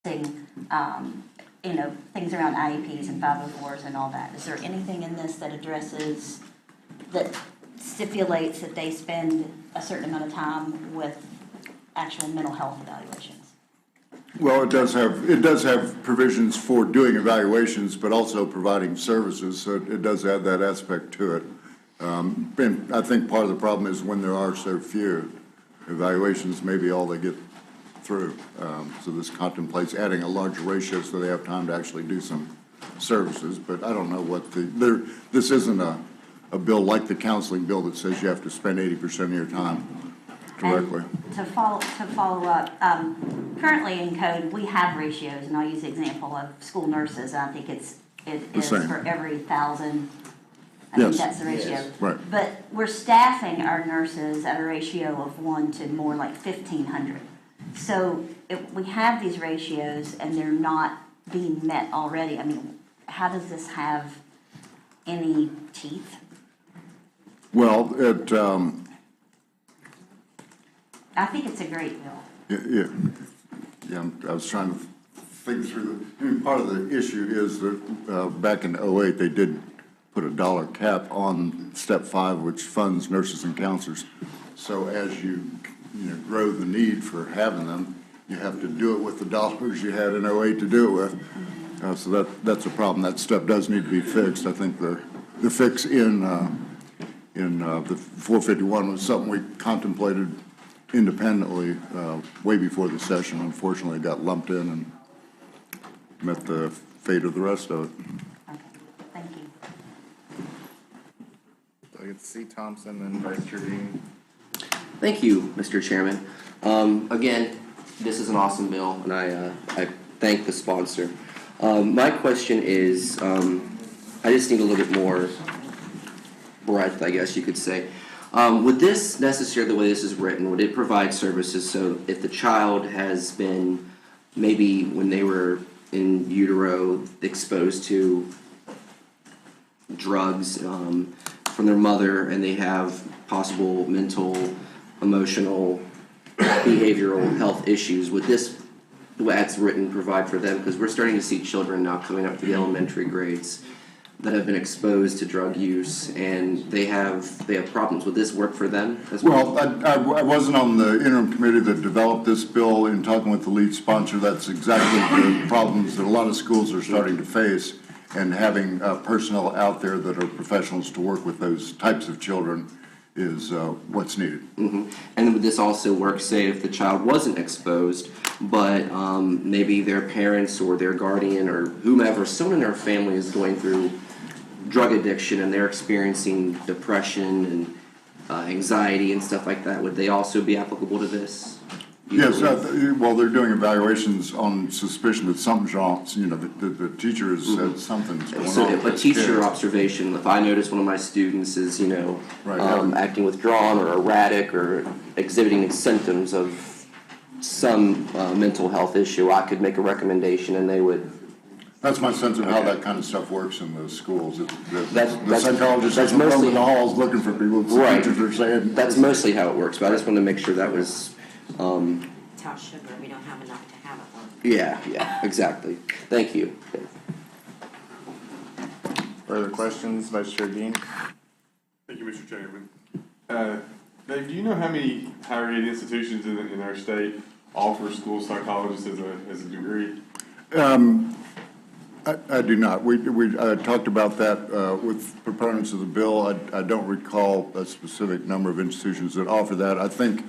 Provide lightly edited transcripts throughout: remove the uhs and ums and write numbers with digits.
things around IEPs and 504s and all that. Is there anything in this that addresses, that stipulates that they spend a certain amount of time with actual mental health evaluations? Well, it does have provisions for doing evaluations, but also providing services, so it does add that aspect to it. And I think part of the problem is when there are so few evaluations, maybe all they get through. So this contemplates adding a larger ratio so they have time to actually do some services, but I don't know what this isn't a bill like the counseling bill that says you have to spend 80% of your time directly. And to follow up, currently in code, we have ratios, and I'll use the example of school nurses. I think it is for every 1,000. I think that's the ratio. Yes. Right. But we're staffing our nurses at a ratio of 1 to more like 1,500. So if we have these ratios and they're not being met already, I mean, how does this have any teeth? Well, I think it's a great bill. Yeah, I was trying to think through part of the issue is that back in '08, they did put a dollar cap on step 5, which funds nurses and counselors. So as you grow the need for having them, you have to do it with the dollars you had in '08 to do it with. So that's a problem. That step does need to be fixed. I think the fix in the 451 was something we contemplated independently way before the session. Unfortunately, it got lumped in and met the fate of the rest of it. Okay, thank you. I get to see Thompson and Vice Chair Dean. Thank you, Mr. Chairman. Again, this is an awesome bill, and I thank the sponsor. My question is, I just need a little bit more breadth, I guess you could say. Would this necessarily, the way this is written, would it provide services so if the child has been, maybe when they were in utero, exposed to drugs from their mother and they have possible mental, emotional, behavioral health issues, would this, the way it's written, provide for them? Because we're starting to see children now coming up to the elementary grades that have been exposed to drug use, and they have problems. Would this work for them as well? Well, I wasn't on the interim committee that developed this bill. In talking with the lead sponsor, that's exactly the problems that a lot of schools are starting to face, and having personnel out there that are professionals to work with those types of children is what's needed. Mm-hmm. And would this also work, say, if the child wasn't exposed, but maybe their parents or their guardian or whomever, someone in their family is going through drug addiction and they're experiencing depression and anxiety and stuff like that, would they also be applicable to this? Yes, well, they're doing evaluations on suspicion that something's wrong. The teacher has said something's going on. So, with a this teacher kid. observation, if I notice one of my students is, Right. acting withdrawn or erratic or exhibiting symptoms of some mental health issue, I could make a recommendation and they would. That's my sense of how that kind of stuff works in the schools. That's The psychologist that's isn't roaming mostly- the halls looking for people. The Right. teachers are saying. That's mostly how it works, but I just wanted to make sure that was, Tell sugar we don't have enough to have it. yeah, exactly. Thank you. Further questions, Vice Chair Dean? Thank you, Mr. Chairman. Dave, do you know how many higher ed institutions in our state offer school psychologists as a degree? I do not. We talked about that with proponents of the bill. I don't recall a specific number of institutions that offer that. I think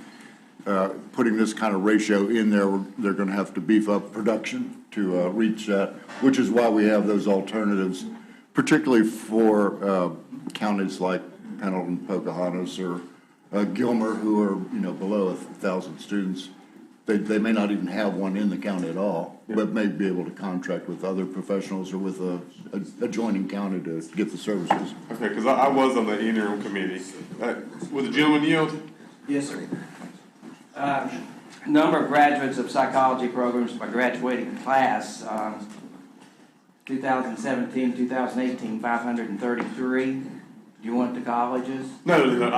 putting this kind of ratio in there, they're going to have to beef up production to reach that, which is why we have those alternatives, particularly for counties like Pendleton, Pocahontas, or Gilmer, who are below 1,000 students. They may not even have one in the county at all, but may be able to contract with other professionals or with a adjoining county to get the services. Okay, because I was on the interim committee. Would the gentleman yield? Yes, sir. Number of graduates of psychology programs by graduating class, 2017, 2018, 533. Do you want the colleges? No. Really, the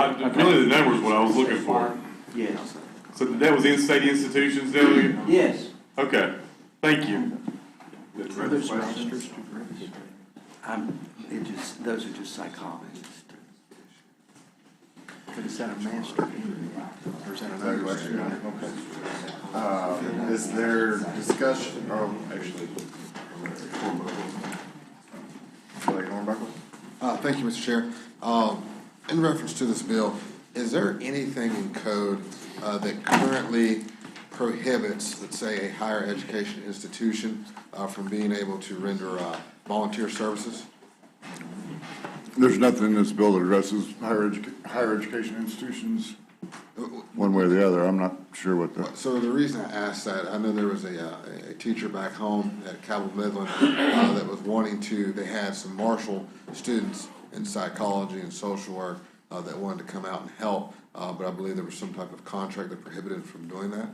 number is what I was looking for. Yes. So that was in-state institutions down there? Yes. Okay. Thank you. That's Are right. those masters degrees? Those are just psychologists. But is that a master degree? Or is that Is that an what you're doing? Okay. Is there discussion, oh, actually. Blake Hornbuckle? Thank you, Mr. Chair. In reference to this bill, is there anything in code that currently prohibits, let's say, a higher education institution from being able to render volunteer services? There's nothing in this bill that addresses higher education institutions one way or the other. I'm not sure what the, So the reason I asked that, I know there was a teacher back home at Cabell Midland that was wanting to, they had some Marshall students in psychology and social work that wanted to come out and help, but I believe there was some type of contract that prohibited them from doing that.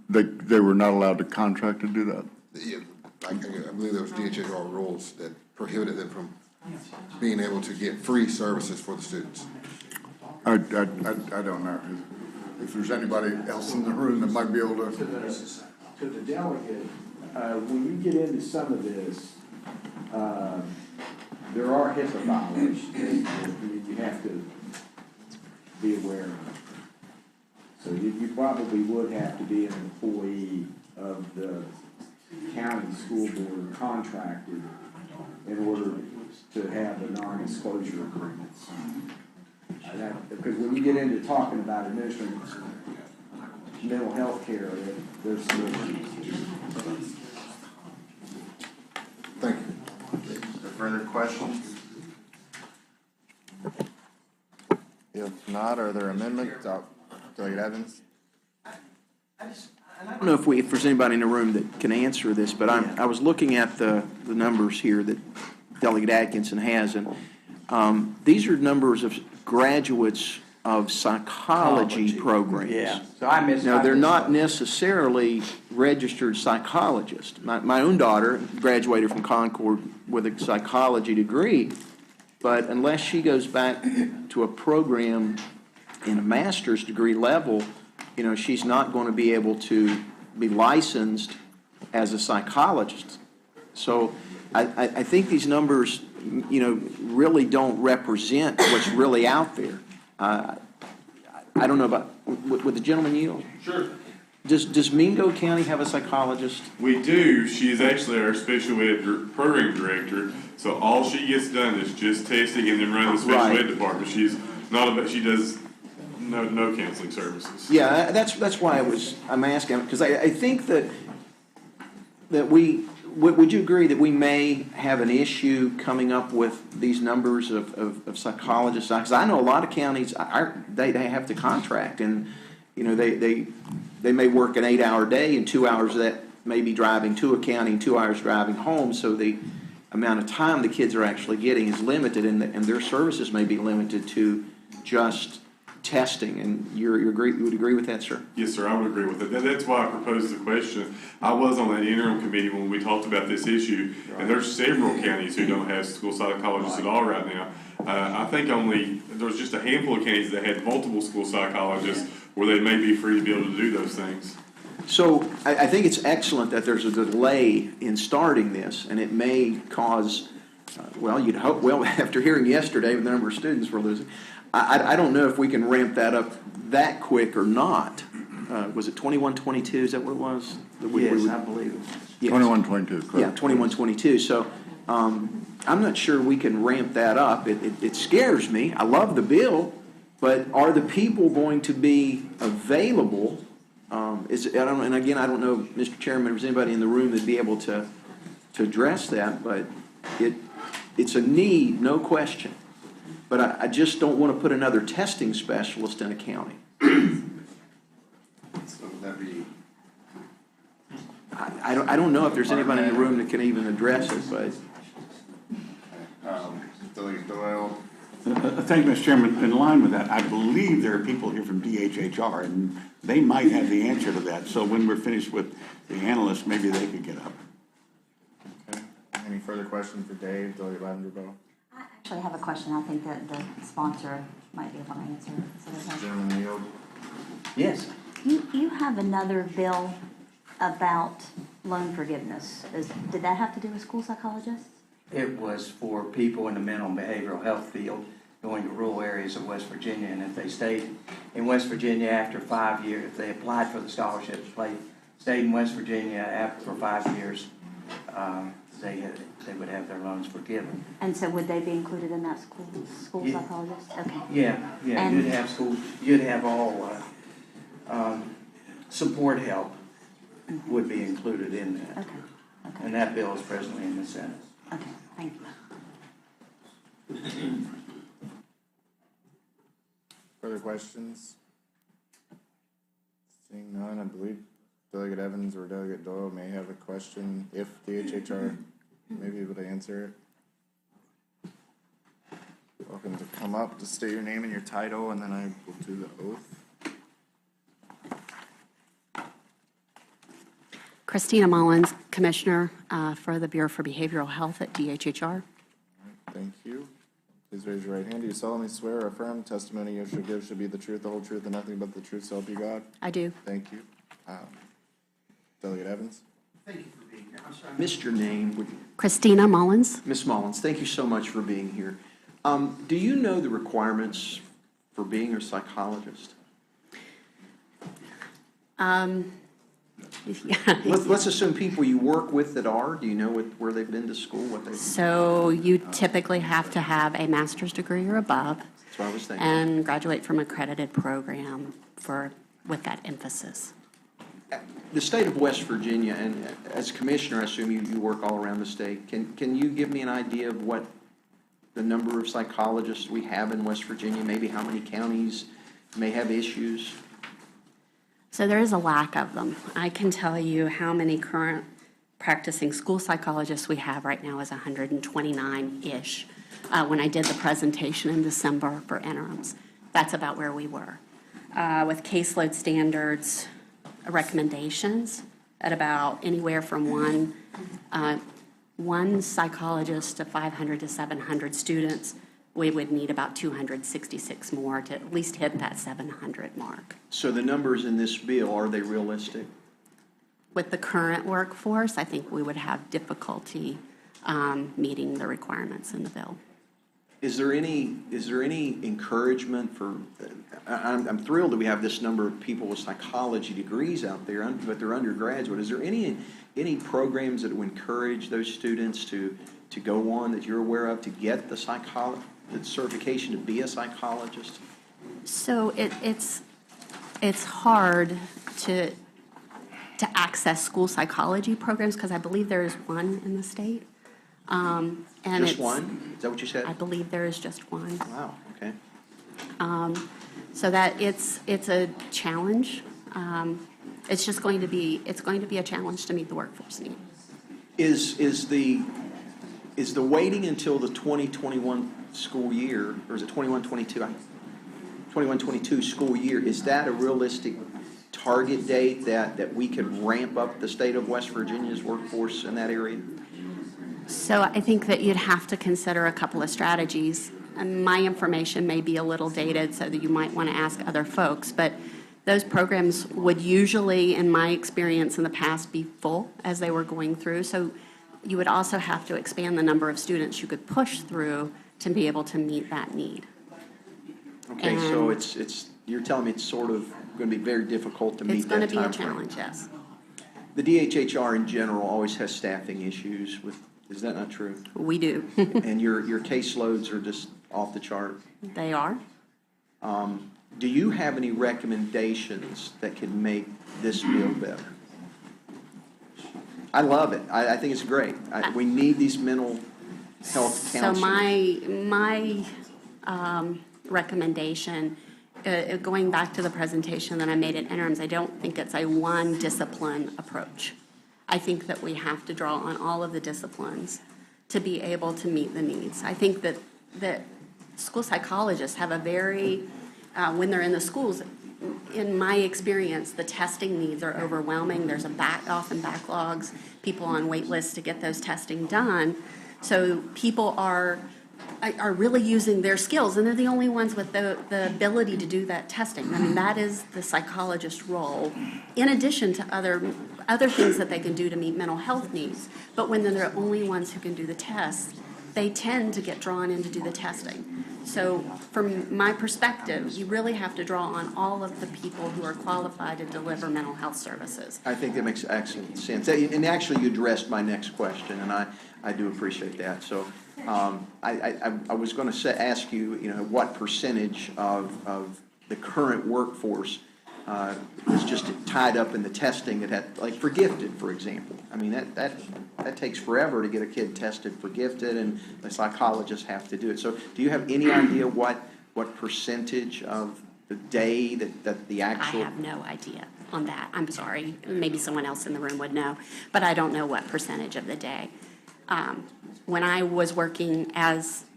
they were not allowed to contract to do that. Yeah, I believe there was DHHR rules that prohibited them from being able to get free services for the students. I don't know. If there's anybody else in the room that might be able to. To the delegate, when you get into some of this, there are HIPAA violations that you have to be aware of. So you probably would have to be an employee of the county school board contracted in order to have the non-disclosure agreements. Because when you get into talking about administering mental health care, there's some issues. Thank you. Further questions? If not, are there amendments? Delegate Evans? I don't know if there's anybody in the room that can answer this, but I was looking at the numbers here that Delegate Atkinson has, and these are numbers of graduates of psychology programs. Yeah, so I missed. Now, they're not necessarily registered psychologists. My own daughter graduated from Concord with a psychology degree, but unless she goes back to a program in a master's degree level, she's not going to be able to be licensed as a psychologist. So I think these numbers, really don't represent what's really out there. I don't know about, would the gentleman yield? Sure. Does Mingo County have a psychologist? We do. She is actually our special ed program director. So all she gets done is just testing and then run the special Right. ed department. She's not she does no counseling services. Yeah, that's why I'm asking, because I think that would you agree that we may have an issue coming up with these numbers of psychologists? Because I know a lot of counties, they have to contract, and they may work an 8-hour day, and 2 hours of that may be driving to a county, and 2 hours driving home. So the amount of time the kids are actually getting is limited, and their services may be limited to just testing. And you would agree with that, sir? Yes, sir, I would agree with it. That's why I proposed the question. I was on that interim committee when we talked about this issue, and there's several counties who don't have school psychologists at all right now. I think there's just a handful of counties that had multiple school psychologists where they may be free to be able to do those things. So I think it's excellent that there's a delay in starting this, and it may cause, you'd hope, after hearing yesterday the number of students we're losing, I don't know if we can ramp that up that quick or not. Was it 21-22? Is that what it was? Yes, I believe it. Yes. 21-22, correct. Yeah, 21-22. So I'm not sure we can ramp that up. It scares me. I love the bill, but are the people going to be available? And again, I don't know, Mr. Chairman, if there's anybody in the room that'd be able to address that, but it's a need, no question. But I just don't want to put another testing specialist in a county. So would that be? I don't know if there's anybody in the room that can even address it, but. Delegate Doyle? Thank you, Mr. Chairman. In line with that, I believe there are people here from DHHR, and they might have the answer to that. So when we're finished with the analysts, maybe they could get up. Okay. Any further questions for Dave? Delegate Lavender-Bell? I actually have a question. I think that the sponsor might be able to answer. So Gentleman yield? Yes. you have another bill about loan forgiveness. Did that have to do with school psychologists? It was for people in the mental and behavioral health field going to rural areas of West Virginia, and if they stayed in West Virginia after 5 years, if they applied for the scholarships, stayed in West Virginia after for 5 years, they would have their loans forgiven. And so would they be included in that school Yeah. psychologist? Okay. Yeah, And- you'd have school, you'd have all support help would be included in that. Okay, okay, And that bill is presently in the Senate. okay, thank you. Further questions? Seeing none, I believe Delegate Evans or Delegate Doyle may have a question, if DHHR may be able to answer it. Welcome to come up to state your name and your title, and then I will do the oath. Christina Mullins, Commissioner for the Bureau for Behavioral Health at DHHR. Thank you. Please raise your right hand. Do you solemnly swear or affirm testimony you shall give should be the truth, the whole truth, and nothing but the truth, so help you God? I do. Thank you. Delegate Evans? Thank you for being here. I'm sorry, I missed your name. Christina Mullins. Ms. Mullins, thank you so much for being here. Do you know the requirements for being a psychologist? Let's assume people you work with that are. Do you know where they've been to school, what they've... So you typically have to have a master's degree or above That's what I was thinking. and graduate from an accredited program with that emphasis. The state of West Virginia, and as commissioner, I assume you work all around the state. Can you give me an idea of what the number of psychologists we have in West Virginia, maybe how many counties may have issues? So there is a lack of them. I can tell you how many current practicing school psychologists we have right now is 129-ish. When I did the presentation in December for interims, that's about where we were. With caseload standards, recommendations at about anywhere from one psychologist to 500 to 700 students, we would need about 266 more to at least hit that 700 mark. So the numbers in this bill, are they realistic? With the current workforce, I think we would have difficulty meeting the requirements in the bill. Is there any encouragement for, I'm thrilled that we have this number of people with psychology degrees out there, but they're undergraduate. Is there any programs that would encourage those students to go on that you're aware of to get the certification to be a psychologist? So it's hard to access school psychology programs because I believe there is one in the state. And Just one? Is that what you said? I believe there is just one. Wow, okay. So that it's a challenge. It's going to be a challenge to meet the workforce need. Is the waiting until the 2021 school year, or is it 21-22 school year, is that a realistic target date that we could ramp up the state of West Virginia's workforce in that area? So I think that you'd have to consider a couple of strategies. And my information may be a little dated, so that you might want to ask other folks, but those programs would usually, in my experience in the past, be full as they were going through. So you would also have to expand the number of students you could push through to be able to meet that need. Okay, so it's you're telling me it's sort of going to be very difficult to meet It's going that to be a timeframe. challenge, yes. The DHHR in general always has staffing issues with, is that not true? We do. And your caseloads are just off the chart. They are. Do you have any recommendations that could make this bill better? I love it. I think it's great. We need these mental health counselors. So my recommendation, going back to the presentation that I made at interims, I don't think it's a one discipline approach. I think that we have to draw on all of the disciplines to be able to meet the needs. I think that school psychologists have a very, when they're in the schools, in my experience, the testing needs are overwhelming. There's often backlogs, people on wait lists to get those testing done. So people are are really using their skills, and they're the only ones with the ability to do that testing. I mean, that is the psychologist's role, in addition to other things that they can do to meet mental health needs. But when they're the only ones who can do the tests, they tend to get drawn in to do the testing. So from my perspective, you really have to draw on all of the people who are qualified to deliver mental health services. I think that makes excellent sense. And actually, you addressed my next question, and I do appreciate that. So I was going to ask you, what percentage of the current workforce was just tied up in the testing that had, like for gifted, for example. I mean, that takes forever to get a kid tested for gifted, and the psychologists have to do it. So do you have any idea what percentage of the day that the actual... I have no idea on that. I'm sorry. Maybe someone else in the room would know, but I don't know what percentage of the day. When I was working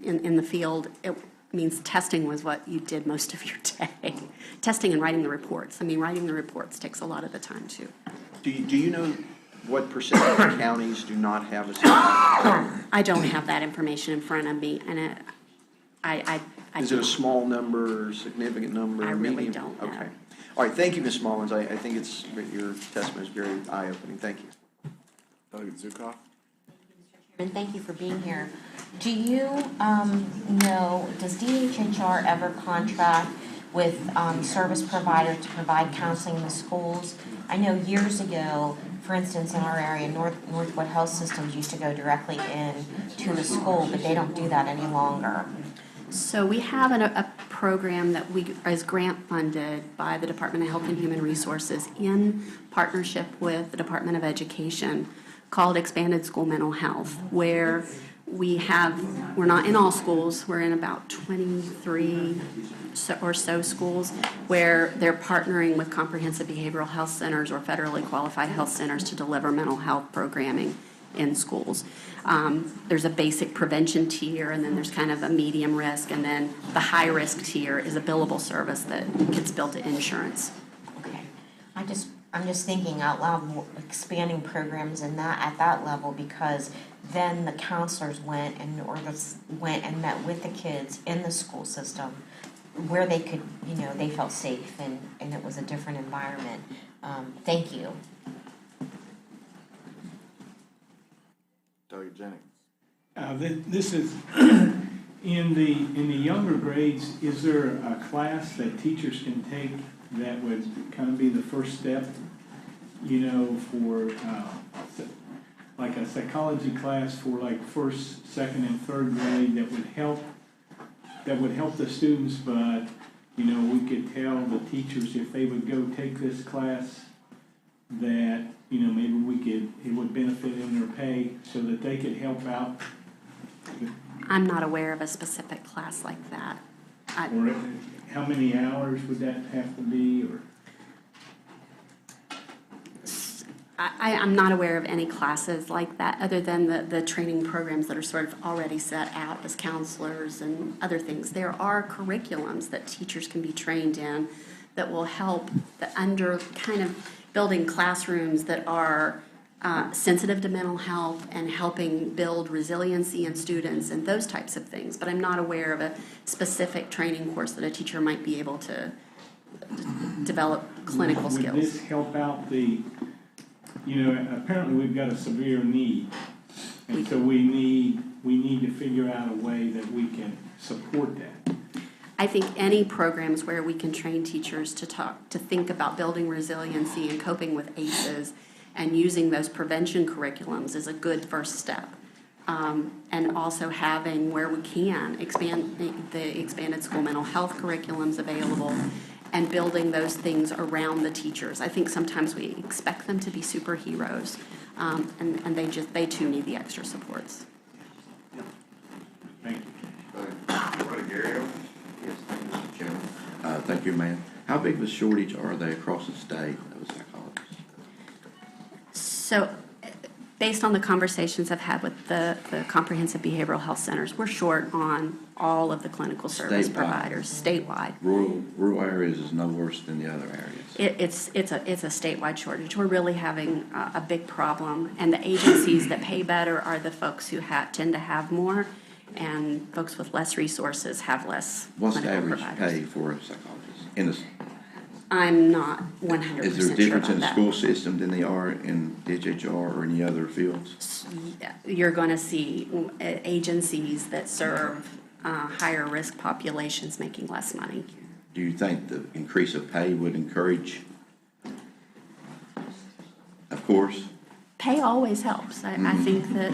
in the field, it means testing was what you did most of your day. Testing and writing the reports. I mean, writing the reports takes a lot of the time, too. Do you know what percentage of counties do not have a psychologist? I don't have that information in front of me, and Is it a small number, significant number? I really medium? don't know. Okay. All right, thank you, Ms. Mullins. I think your testimony is very eye-opening. Thank you. Delegate Zukoff? And thank you for being here. Do you know, does DHHR ever contract with service providers to provide counseling in the schools? I know years ago, for instance, in our area, Northwood Health Systems used to go directly in to the school, but they don't do that any longer. So we have a program that is grant funded by the Department of Health and Human Resources in partnership with the Department of Education called Expanded School Mental Health, where we're not in all schools, we're in about 23 or so schools where they're partnering with comprehensive behavioral health centers or federally qualified health centers to deliver mental health programming in schools. There's a basic prevention tier, and then there's kind of a medium risk, and then the high risk tier is a billable service that gets billed to insurance. Okay. I'm just thinking out loud, expanding programs in at that level, because then the counselors went and met with the kids in the school system where they could, they felt safe and it was a different environment. Thank you. Delegate Jennings? This is in the younger grades. Is there a class that teachers can take that would kind of be the first step, for like a psychology class for like first, second, and third grade that would help the students, but we could tell the teachers if they would go take this class that maybe it would benefit in their pay so that they could help out. I'm not aware of a specific class like that. Or how many hours would that have to be, or? I'm not aware of any classes like that, other than the training programs that are sort of already set out as counselors and other things. There are curriculums that teachers can be trained in that will help under kind of building classrooms that are sensitive to mental health and helping build resiliency in students and those types of things. But I'm not aware of a specific training course that a teacher might be able to develop clinical skills. Would this help out apparently we've got a severe need, and so we need to figure out a way that we can support that. I think any programs where we can train teachers to think about building resiliency and coping with ACEs and using those prevention curriculums is a good first step. And also having, where we can, expand the expanded school mental health curriculums available and building those things around the teachers. I think sometimes we expect them to be superheroes, and they too need the extra supports. Thank you. Yes, thank you, Mr. Chairman. Thank you, ma'am. How big of a shortage are they across the state of psychologists? So, based on the conversations I've had with the comprehensive behavioral health centers, we're short on all of the clinical service providers statewide. Rural areas is no worse than the other areas. It's a statewide shortage. We're really having a big problem, and the agencies that pay better are the folks who tend to have more, and folks with less resources have less What's the clinical average providers. pay for a psychologist? In the, I'm not 100% is there a sure difference about in the that. school system than they are in DHHR or any other fields? You're going to see agencies that serve higher risk populations making less money. Do you think the increase of pay would encourage? Of course. Pay always helps. I think that,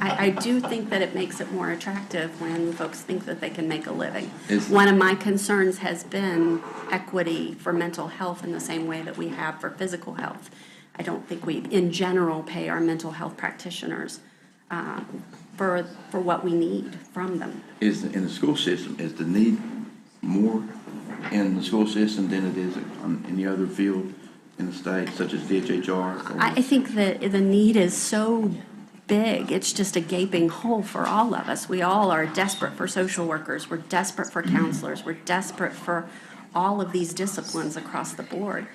I do think that it makes it more attractive when folks think that they can make a living. One of my concerns has been equity for mental health in the same way that we have for physical health. I don't think we, in general, pay our mental health practitioners for what we need from them. Is in the school system, is the need more in the school system than it is in any other field in the state, such as DHHR? I think that the need is so big, it's just a gaping hole for all of us. We all are desperate for social workers, we're desperate for counselors, we're desperate for all of these disciplines across the board.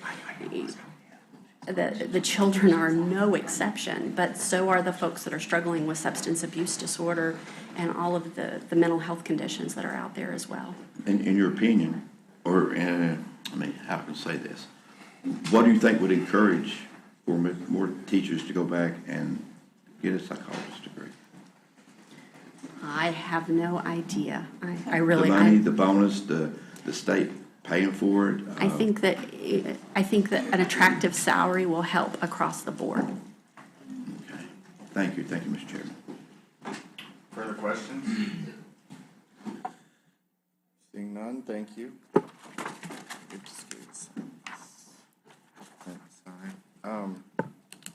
The children are no exception, but so are the folks that are struggling with substance abuse disorder and all of the mental health conditions that are out there as well. In your opinion, or how can I say this? What do you think would encourage more teachers to go back and get a psychologist degree? I have no idea. I really. The money, the bonus, the state paying for it. I think that an attractive salary will help across the board. Okay. Thank you, Mr. Chairman. Further questions? Seeing none, thank you.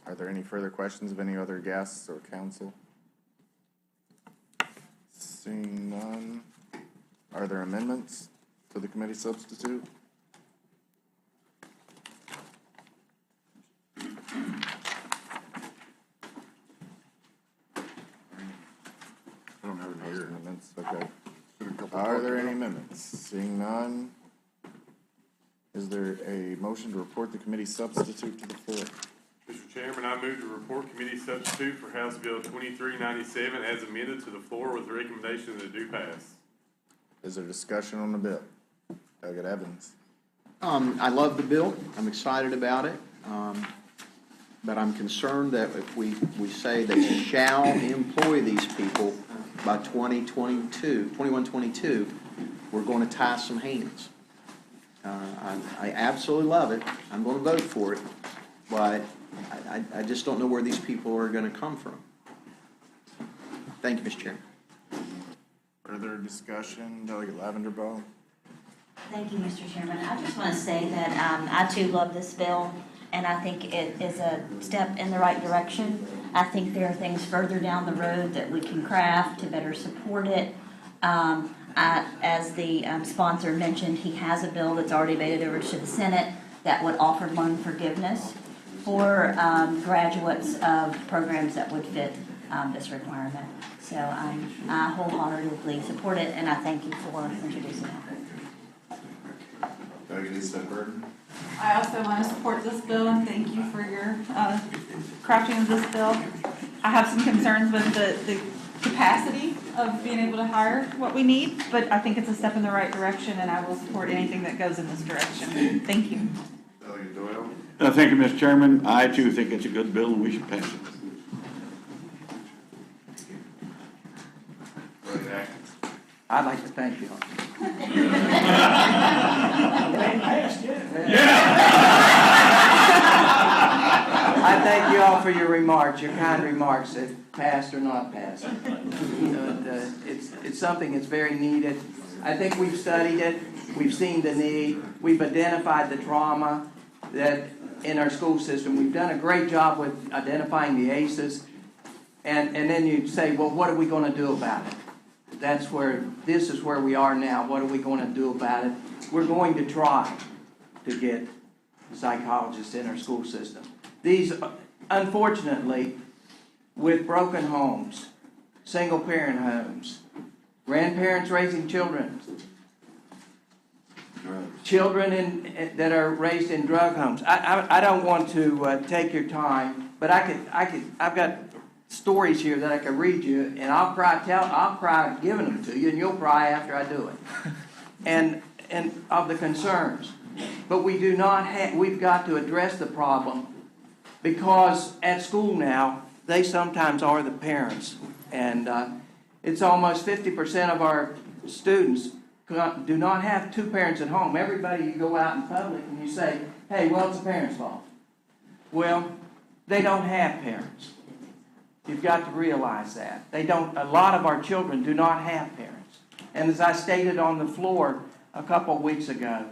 Are there any further questions of any other guests or council? Seeing none, are there amendments to the committee substitute? I don't have any here. amendments, okay. Are there any amendments? Seeing none, is there a motion to report the committee substitute to the floor? Mr. Chairman, I move to report committee substitute for House Bill 2397 as amended to the floor with the recommendation that it do pass. Is there discussion on the bill? Delegate Evans. I love the bill. I'm excited about it. But I'm concerned that if we say they shall employ these people by 21-22, we're going to tie some hands. I absolutely love it. I'm going to vote for it. But I just don't know where these people are going to come from. Thank you, Mr. Chairman. Further discussion, Delegate Lavenderbaugh. Thank you, Mr. Chairman. I just want to say that I too love this bill, and I think it is a step in the right direction. I think there are things further down the road that we can craft to better support it. As the sponsor mentioned, he has a bill that's already made it over to the Senate that would offer loan forgiveness for graduates of programs that would fit this requirement. So I wholeheartedly support it, and I thank you for introducing it. Delegate Eastman Burton. I also want to support this bill and thank you for your crafting of this bill. I have some concerns with the capacity of being able to hire what we need, but I think it's a step in the right direction, and I will support anything that goes in this direction. Thank you. Delegate Doyle. Thank you, Mr. Chairman. I too think it's a good bill and we should pass it. Delegate Atkins. I'd like to thank you. I thank you all for your remarks, your kind remarks, if passed or not passed. It's something that's very needed. I think we've studied it, we've seen the need, we've identified the trauma that in our school system. We've done a great job with identifying the ACEs, and then you say, well, what are we going to do about it? This is where we are now. What are we going to do about it? We're going to try to get psychologists in our school system. These, unfortunately, with broken homes, single-parent homes, grandparents raising children, children that are raised in drug homes. I don't want to take your time, but I've got stories here that I could read you, and I'll cry giving them to you, and you'll cry after I do it. And of the concerns. But we do not have, we've got to address the problem, because at school now, they sometimes are the parents. And it's almost 50% of our students do not have two parents at home. Everybody, you go out in public and you say, hey, well, it's the parents' fault. Well, they don't have parents. You've got to realize that. They don't, a lot of our children do not have parents. And as I stated on the floor a couple of weeks ago,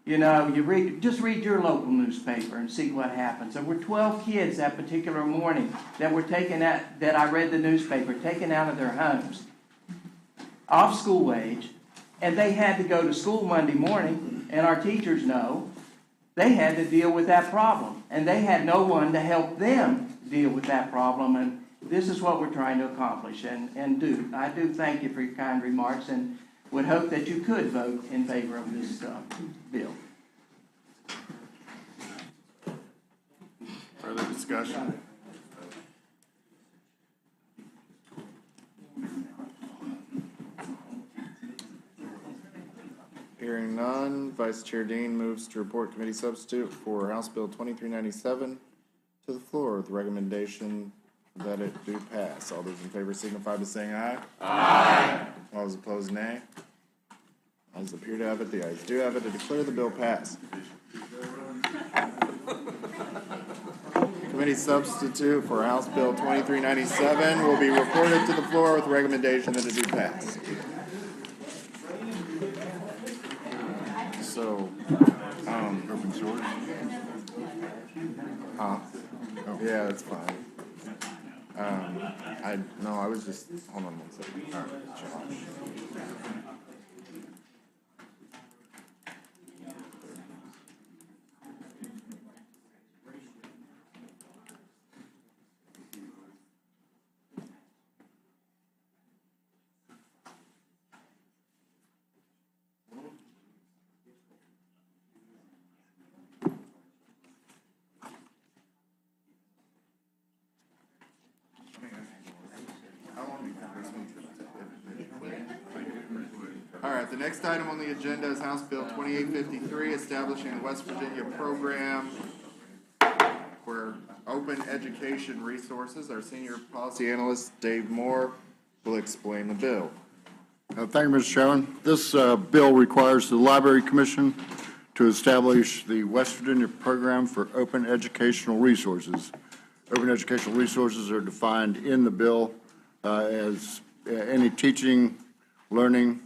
you know, just read your local newspaper and see what happens. There were 12 kids that particular morning that were taken out, that I read the newspaper, taken out of their homes, off school age, and they had to go to school Monday morning, and our teachers know they had to deal with that problem, and they had no one to help them deal with that problem, and this is what we're trying to accomplish and do. I do thank you for your kind remarks, and would hope that you could vote in favor of this bill. Further discussion? Hearing none, Vice Chair Dean moves to report committee substitute for House Bill 2397 to the floor with recommendation that it do pass. All those in favor signify by saying aye. Aye. All those opposed, nay. Ayes appear to have it, the ayes do have it. To declare the bill passed. Committee substitute for House Bill 2397 will be reported to the floor with recommendation that it do pass. So, Open source? yeah, that's fine. I was just, hold on one second. All right, Josh. All right, the next item on the agenda is House Bill 2853, establishing the West Virginia program for open education resources. Our senior policy analyst, Dave Moore, will explain the bill. Thank you, Mr. Chairman. This bill requires the Library Commission to establish the West Virginia program for open educational resources. Open educational resources are defined in the bill as any teaching, learning,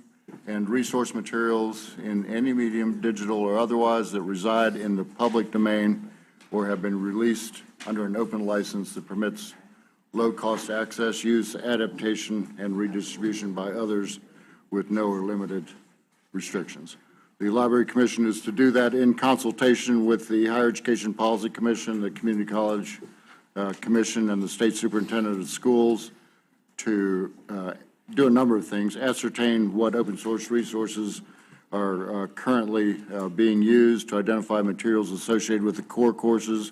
and resource materials in any medium, digital or otherwise, that reside in the public domain or have been released under an open license that permits low-cost access, use, adaptation, and redistribution by others with no or limited restrictions. The Library Commission is to do that in consultation with the Higher Education Policy Commission, the Community College Commission, and the State Superintendent of Schools to do a number of things: ascertain what open source resources are currently being used, to identify materials associated with the core courses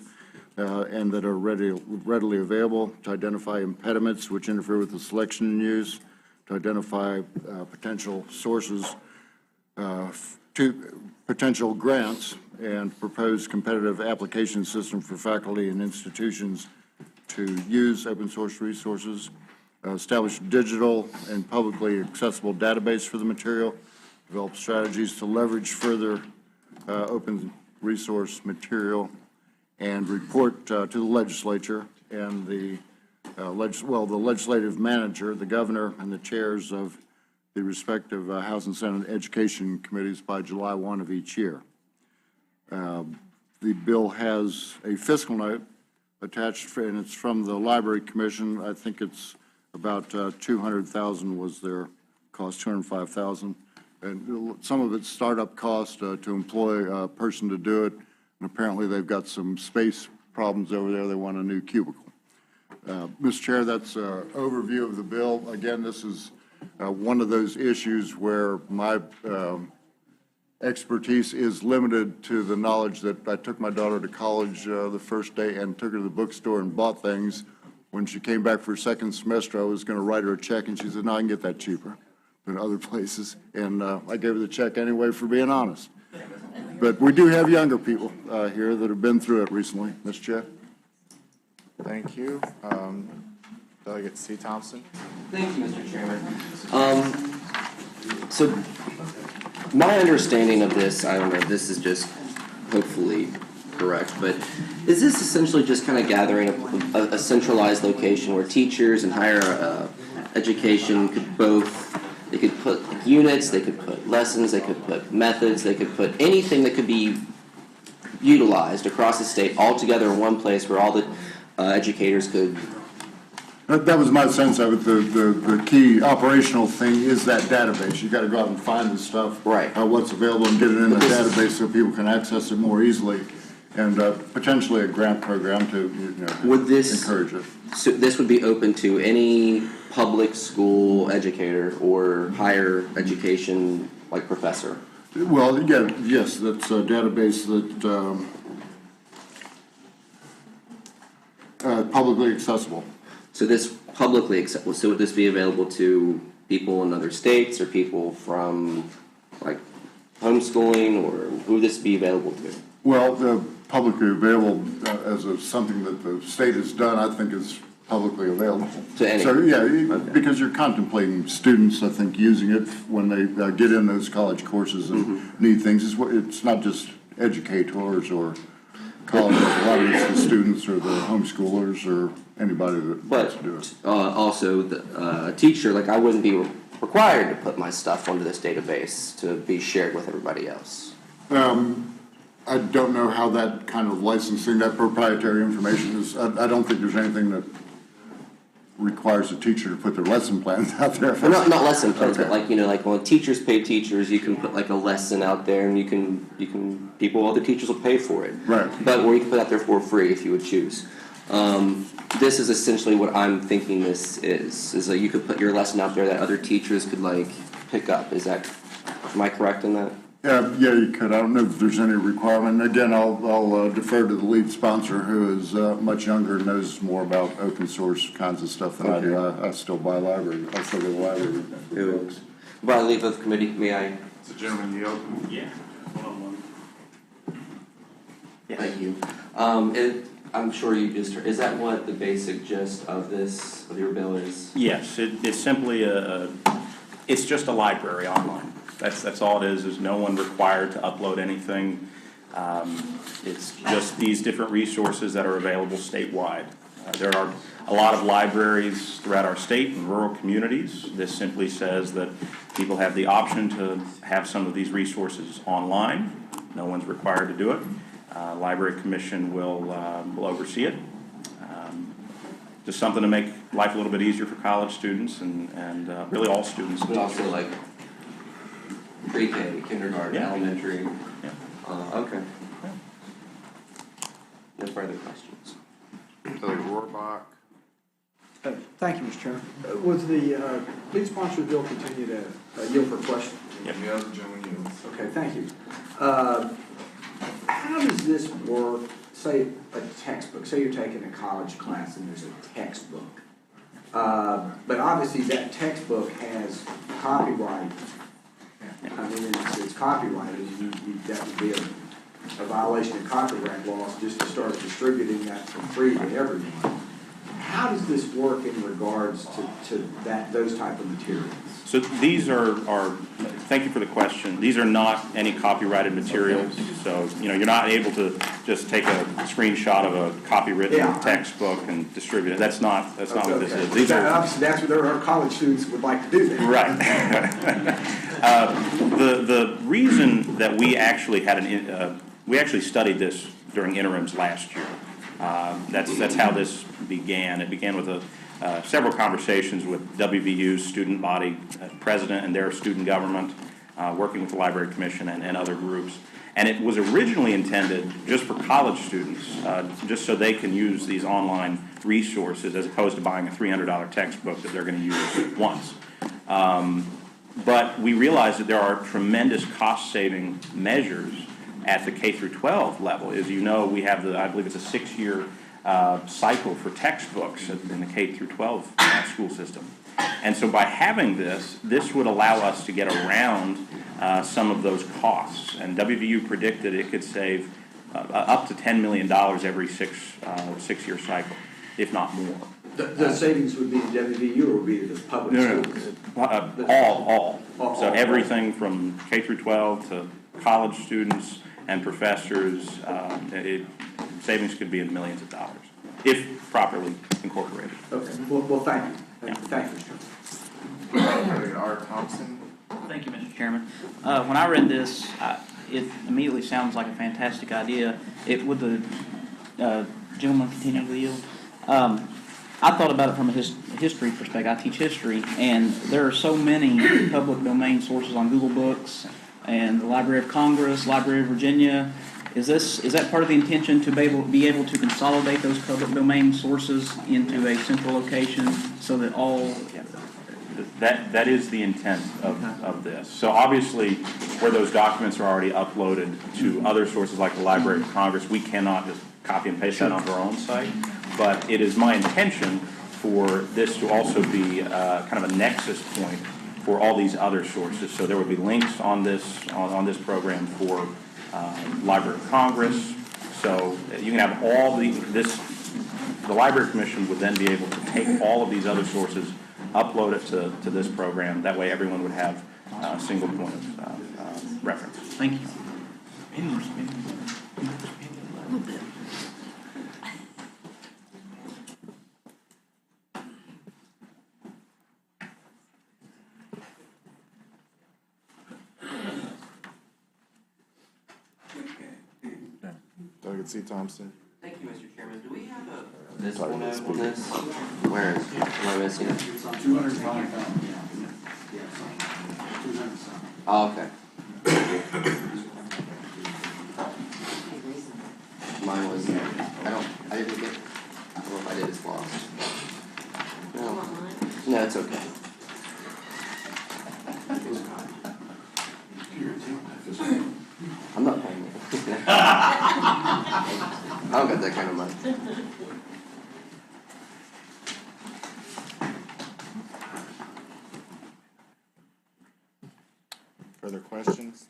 and that are readily available, to identify impediments which interfere with the selection and use, to identify potential sources to potential grants, and propose competitive application system for faculty and institutions to use open source resources, establish digital and publicly accessible database for the material, develop strategies to leverage further open resource material, and report to the legislature and the legislative manager, the governor, and the chairs of the respective House and Senate Education Committees by July 1 of each year. The bill has a fiscal note attached, and it's from the Library Commission. I think it's about $200,000 was their cost, $205,000. And some of it's startup cost to employ a person to do it. And apparently they've got some space problems over there. They want a new cubicle. Mr. Chair, that's an overview of the bill. Again, this is one of those issues where my expertise is limited to the knowledge that I took my daughter to college the first day and took her to the bookstore and bought things when she came back for her second semester, I was going to write her a check, and she said, no, I can get that cheaper than other places. And I gave her the check anyway for being honest. But we do have younger people here that have been through it recently. Mr. Chair? Thank you. Delegate C. Thompson? Thank you, Mr. Chairman. So my understanding of this, I don't know, this is just hopefully correct, but is this essentially just kind of gathering a centralized location where teachers and higher education could both, they could put units, they could put lessons, they could put methods, they could put anything that could be utilized across the state all together in one place where all the educators could. That was my sense of it. The key operational thing is that database. You got to go out and find the stuff, right? What's available, and get it in the database so people can access it more easily, and potentially a grant program to encourage it. So this would be open to any public school educator or higher education, like professor. Well, again, yes, that's a database that publicly accessible. So this publicly accessible, so would this be available to people in other states or people from like homeschooling, or who would this be available to? Well, publicly available as something that the state has done, I think is publicly available. To any? So, yeah, because you're contemplating students, I think, using it when they get in those college courses and need things. It's not just educators or college, a lot of it's the students or the homeschoolers or anybody that wants to do it. Also, a teacher, like I wouldn't be required to put my stuff onto this database to be shared with everybody else. I don't know how that kind of licensing, that proprietary information is. I don't think there's anything that requires a teacher to put their lesson plans out there. Well, not lesson plans, but like, like when teachers pay teachers, you can put like a lesson out there, and you can other teachers will pay for it. Right. But or you can put it out there for free if you would choose. This is essentially what I'm thinking this is that you could put your lesson out there that other teachers could like pick up. Am I correct in that? Yeah, you could. I don't know if there's any requirement. Again, I'll defer to the lead sponsor, who is much younger and knows more about open source kinds of stuff than I do. I still buy library. I still go to the library for books. Before I leave the committee, may I? It's a gentleman yield. Yeah. Thank you. I'm sure you just heard. Is that what the basic gist of your bill is? Yes, it's simply it's just a library online. That's all it is. There's no one required to upload anything. It's just these different resources that are available statewide. There are a lot of libraries throughout our state and rural communities. This simply says that people have the option to have some of these resources online. No one's required to do it. Library Commission will oversee it. Just something to make life a little bit easier for college students and really all students. But also like pre-K, kindergarten, elementary. Yeah. Okay. No further questions. Rohrbach. Thank you, Mr. Chairman. Was the lead sponsor bill continue to yield for question? Yep. Yeah, the gentleman yields. Okay, thank you. How does this work, say a textbook, say you're taking a college class and there's a textbook, but obviously that textbook has copyright. I mean, it's copyrighted, that would be a violation of copyright laws just to start distributing that for free to everyone. How does this work in regards to those type of materials? So these are thank you for the question. These are not any copyrighted materials. So, you're not able to just take a screenshot of a copywritten textbook and distribute it. That's not what this is. These are obviously that's what our college students would like to do then. Right. The reason that we actually had we actually studied this during interims last year. That's how this began. It began with several conversations with WVU's student body president and their student government, working with the Library Commission and other groups. And it was originally intended just for college students, just so they can use these online resources as opposed to buying a $300 textbook that they're going to use once. But we realized that there are tremendous cost-saving measures at the K through 12 level. As you know, we have I believe it's a 6-year cycle for textbooks in the K through 12 school system. And so by having this would allow us to get around some of those costs. And WVU predicted it could save up to $10 million every six-year cycle, if not more. The savings would be the WVU or would be the public schools? All. So everything from K through 12 to college students and professors, savings could be in millions of dollars, if properly incorporated. Okay, well, thank you. Thank you, Mr. R. Thompson. Thank you, Mr. Chairman. When I read this, it immediately sounds like a fantastic idea. Would the gentleman continue to yield? I thought about it from a history perspective. I teach history, and there are so many public domain sources on Google Books and the Library of Congress, Library of Virginia. Is that part of the intention to be able to consolidate those public domain sources into a central location so that all? That is the intent of this. So obviously, where those documents are already uploaded to other sources like the Library of Congress, we cannot just copy and paste that onto our own site. But it is my intention for this to also be kind of a nexus point for all these other sources. So there would be links on this program for Library of Congress. So you can have all the Library Commission would then be able to take all of these other sources, upload it to this program. That way everyone would have a single point of reference. Thank you. Delegate C. Thompson. Thank you, Mr. Chairman. Do we have this one on this? Where is it? Am I missing it? 205,000. Oh, okay. Mine was, I didn't get, I don't know if I did, it's lost. No, it's okay. I'm not paying it. I don't got that kind of money. Further questions?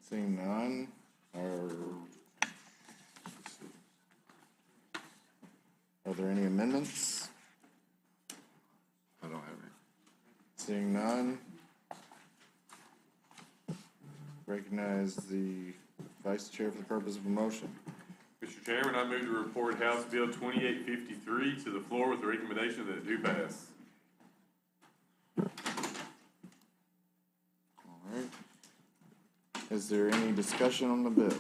Seeing none, are there any amendments? I don't have any. Seeing none, recognize the Vice Chair for the purpose of a motion. Mr. Chairman, I move to report House Bill 2853 to the floor with the recommendation that it do pass. All right. Is there any discussion on the bill?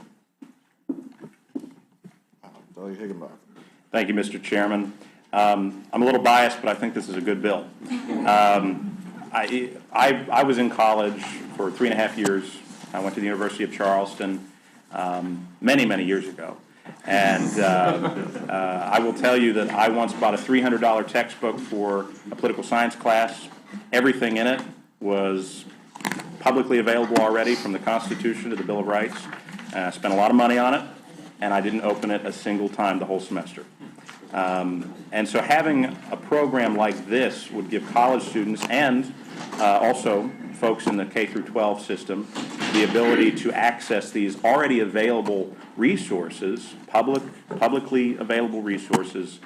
Delegate Higginbotham. Thank you, Mr. Chairman. I'm a little biased, but I think this is a good bill. I was in college for 3.5 years. I went to the University of Charleston many, many years ago. And I will tell you that I once bought a $300 textbook for a political science class. Everything in it was publicly available already, from the Constitution to the Bill of Rights. I spent a lot of money on it, and I didn't open it a single time the whole semester. And so having a program like this would give college students and also folks in the K through 12 system the ability to access these already available resources, publicly available resources,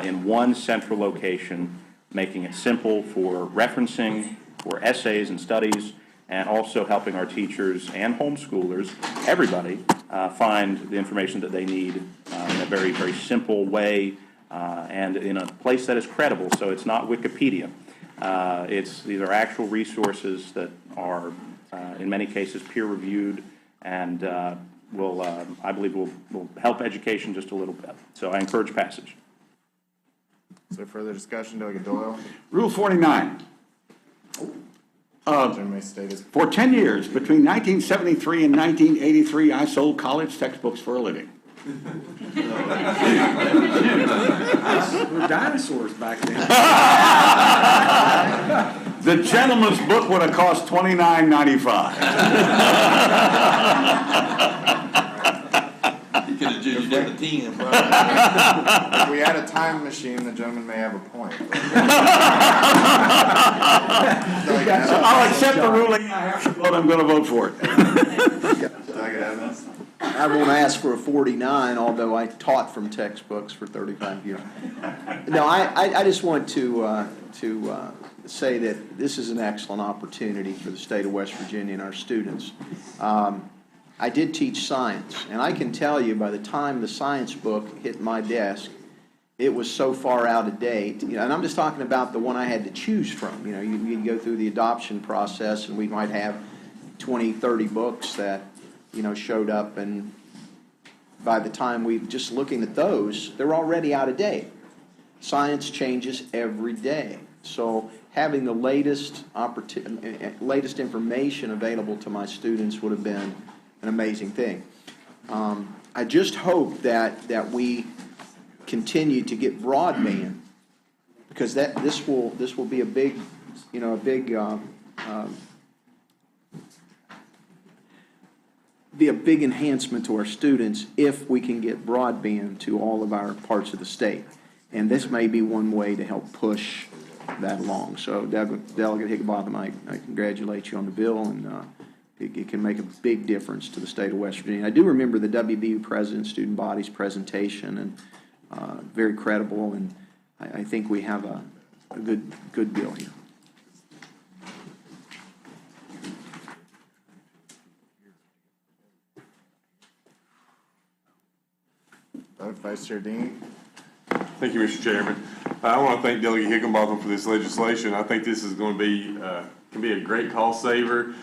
in one central location, making it simple for referencing, for essays and studies, and also helping our teachers and homeschoolers, everybody, find the information that they need in a very, very simple way, and in a place that is credible. So it's not Wikipedia. These are actual resources that are, in many cases, peer-reviewed, and I believe will help education just a little bit. So I encourage passage. Is there further discussion? Delegate Doyle. Rule 49. For 10 years, between 1973 and 1983, I sold college textbooks for a living. We were dinosaurs back then. The gentleman's book would have cost $29.95. You could have as you did the 10. If we had a time machine, the gentleman may have a point. I'll accept the ruling, but I'm gonna vote for it. Doug Evans? I won't ask for a 49, although I taught from textbooks for 35 years. No, I just want to say that this is an excellent opportunity for the state of West Virginia and our students. I did teach science, and I can tell you by the time the science book hit my desk, it was so far out of date. You know, and I'm just talking about the one I had to choose from. You know, you'd go through the adoption process, and we might have 20, 30 books that, you know, showed up, and by the time we just looking at those, they're already out of date. Science changes every day. So having the latest information available to my students would have been an amazing thing. I just hope that we continue to get broadband, because this will be a big, you know, be a big enhancement to our students if we can get broadband to all of our parts of the state. And this may be one way to help push that along. So Delegate Higginbotham, I congratulate you on the bill, and it can make a big difference to the state of West Virginia. I do remember the WVU President Student Body's presentation, and very credible, and I think we have a good bill here. Vice Chair Dean. Thank you, Mr. Chairman. I want to thank Delegate Higginbotham for this legislation. I think this is going to be, can be a great cost saver,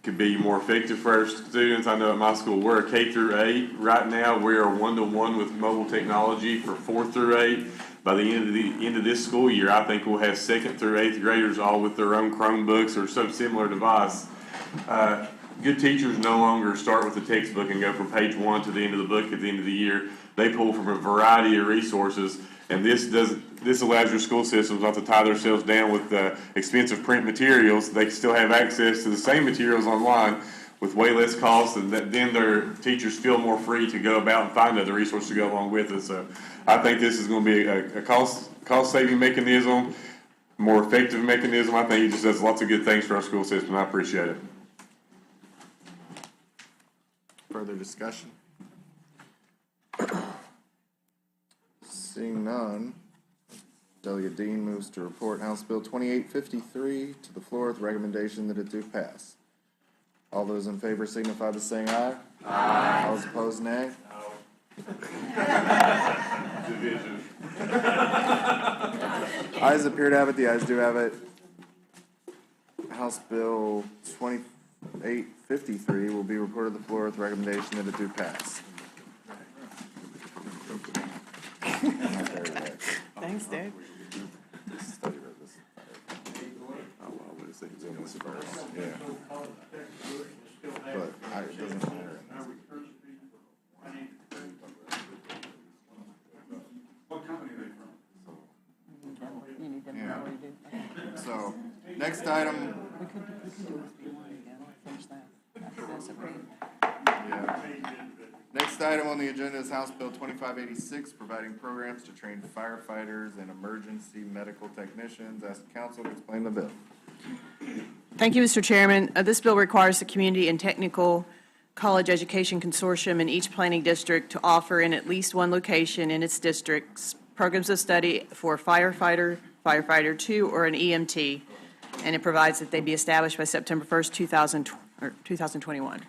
could be more effective for our students. I know at my school, we're a K through 8. Right now, we are 1-to-1 with mobile technology for 4 through 8. By the end of this school year, I think we'll have 2nd through 8th graders all with their own Chromebooks or some similar device. Good teachers no longer start with the textbook and go from page 1 to the end of the book at the end of the year. They pull from a variety of resources, and this allows your school systems not to tie themselves down with expensive print materials. They still have access to the same materials online with way less cost, and then their teachers feel more free to go about and find other resources to go along with it. So I think this is going to be a cost-saving mechanism, more effective mechanism. I think it just does lots of good things for our school system, and I appreciate it. Further discussion? Seeing none, Delegate Dean moves to report House Bill 2853 to the floor with recommendation that it do pass. All those in favor signify by saying aye. Aye. All those opposed, nay. Division. Ayes appear to have it. The ayes do have it. House Bill 2853 will be reported to the floor with recommendation that it do pass. Thanks, Dave. Oh, well, what is it? It's in this first. Yeah. But it doesn't matter. What company are they from? You need them to Yeah. really do. So, next item. We could do this B1 again, finish that. After this, okay? Yeah. Next item on the agenda is House Bill 2586, providing programs to train firefighters and emergency medical technicians. Ask the council to explain the bill. Thank you, Mr. Chairman. This bill requires the Community and Technical College Education Consortium in each planning district to offer in at least one location in its districts programs of study for firefighter, firefighter 2, or an EMT, and it provides that they be established by September 1st, 2021.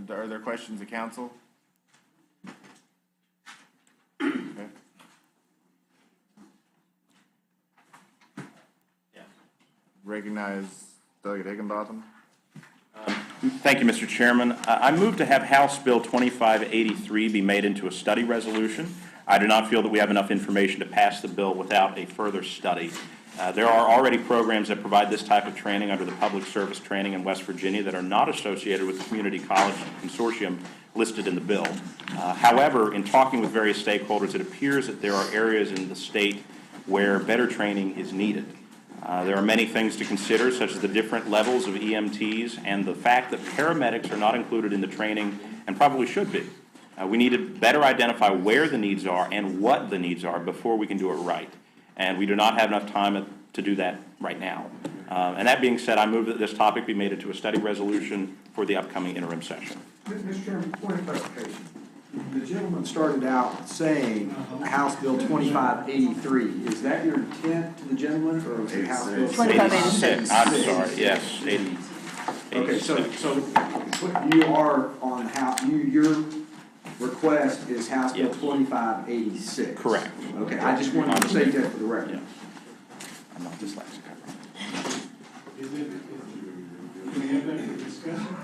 Are there questions of council? Okay. Recognize Delegate Higginbotham. Thank you, Mr. Chairman. I move to have House Bill 2583 be made into a study resolution. I do not feel that we have enough information to pass the bill without a further study. There are already programs that provide this type of training under the Public Service Training in West Virginia that are not associated with the Community College Consortium listed in the bill. However, in talking with various stakeholders, it appears that there are areas in the state where better training is needed. There are many things to consider, such as the different levels of EMTs and the fact that paramedics are not included in the training and probably should be. We need to better identify where the needs are and what the needs are before we can do it right. And we do not have enough time to do that right now. And that being said, I move that this topic be made into a study resolution for the upcoming interim session. Mr. Chairman, point of clarification. The gentleman started out saying House Bill 2583. Is that your intent to the gentleman, or was it House Bill 2586? I'm sorry, yes, 80. Okay, so you are on House, your request is House Bill 2586? Correct. Okay, I just wanted to say that for the record. Yeah. I'm not dyslexic. Is it, can we have that for discussion?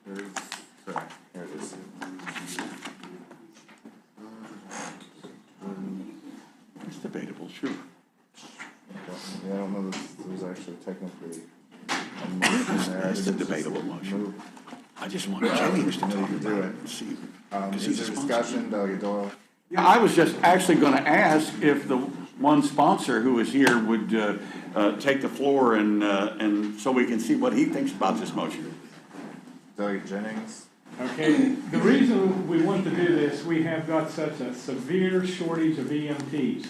Here it is. It's debatable, sure. Yeah, I don't know if there's actually technically a motion there. It's a debatable motion. I just want James to talk about it and see. Is there discussion, Delegate Doyle? Yeah, I was just actually going to ask if the one sponsor who is here would take the floor and so we can see what he thinks about this motion. Delegate Jennings? Okay, the reason we want to do this, we have got such a severe shortage of EMTs.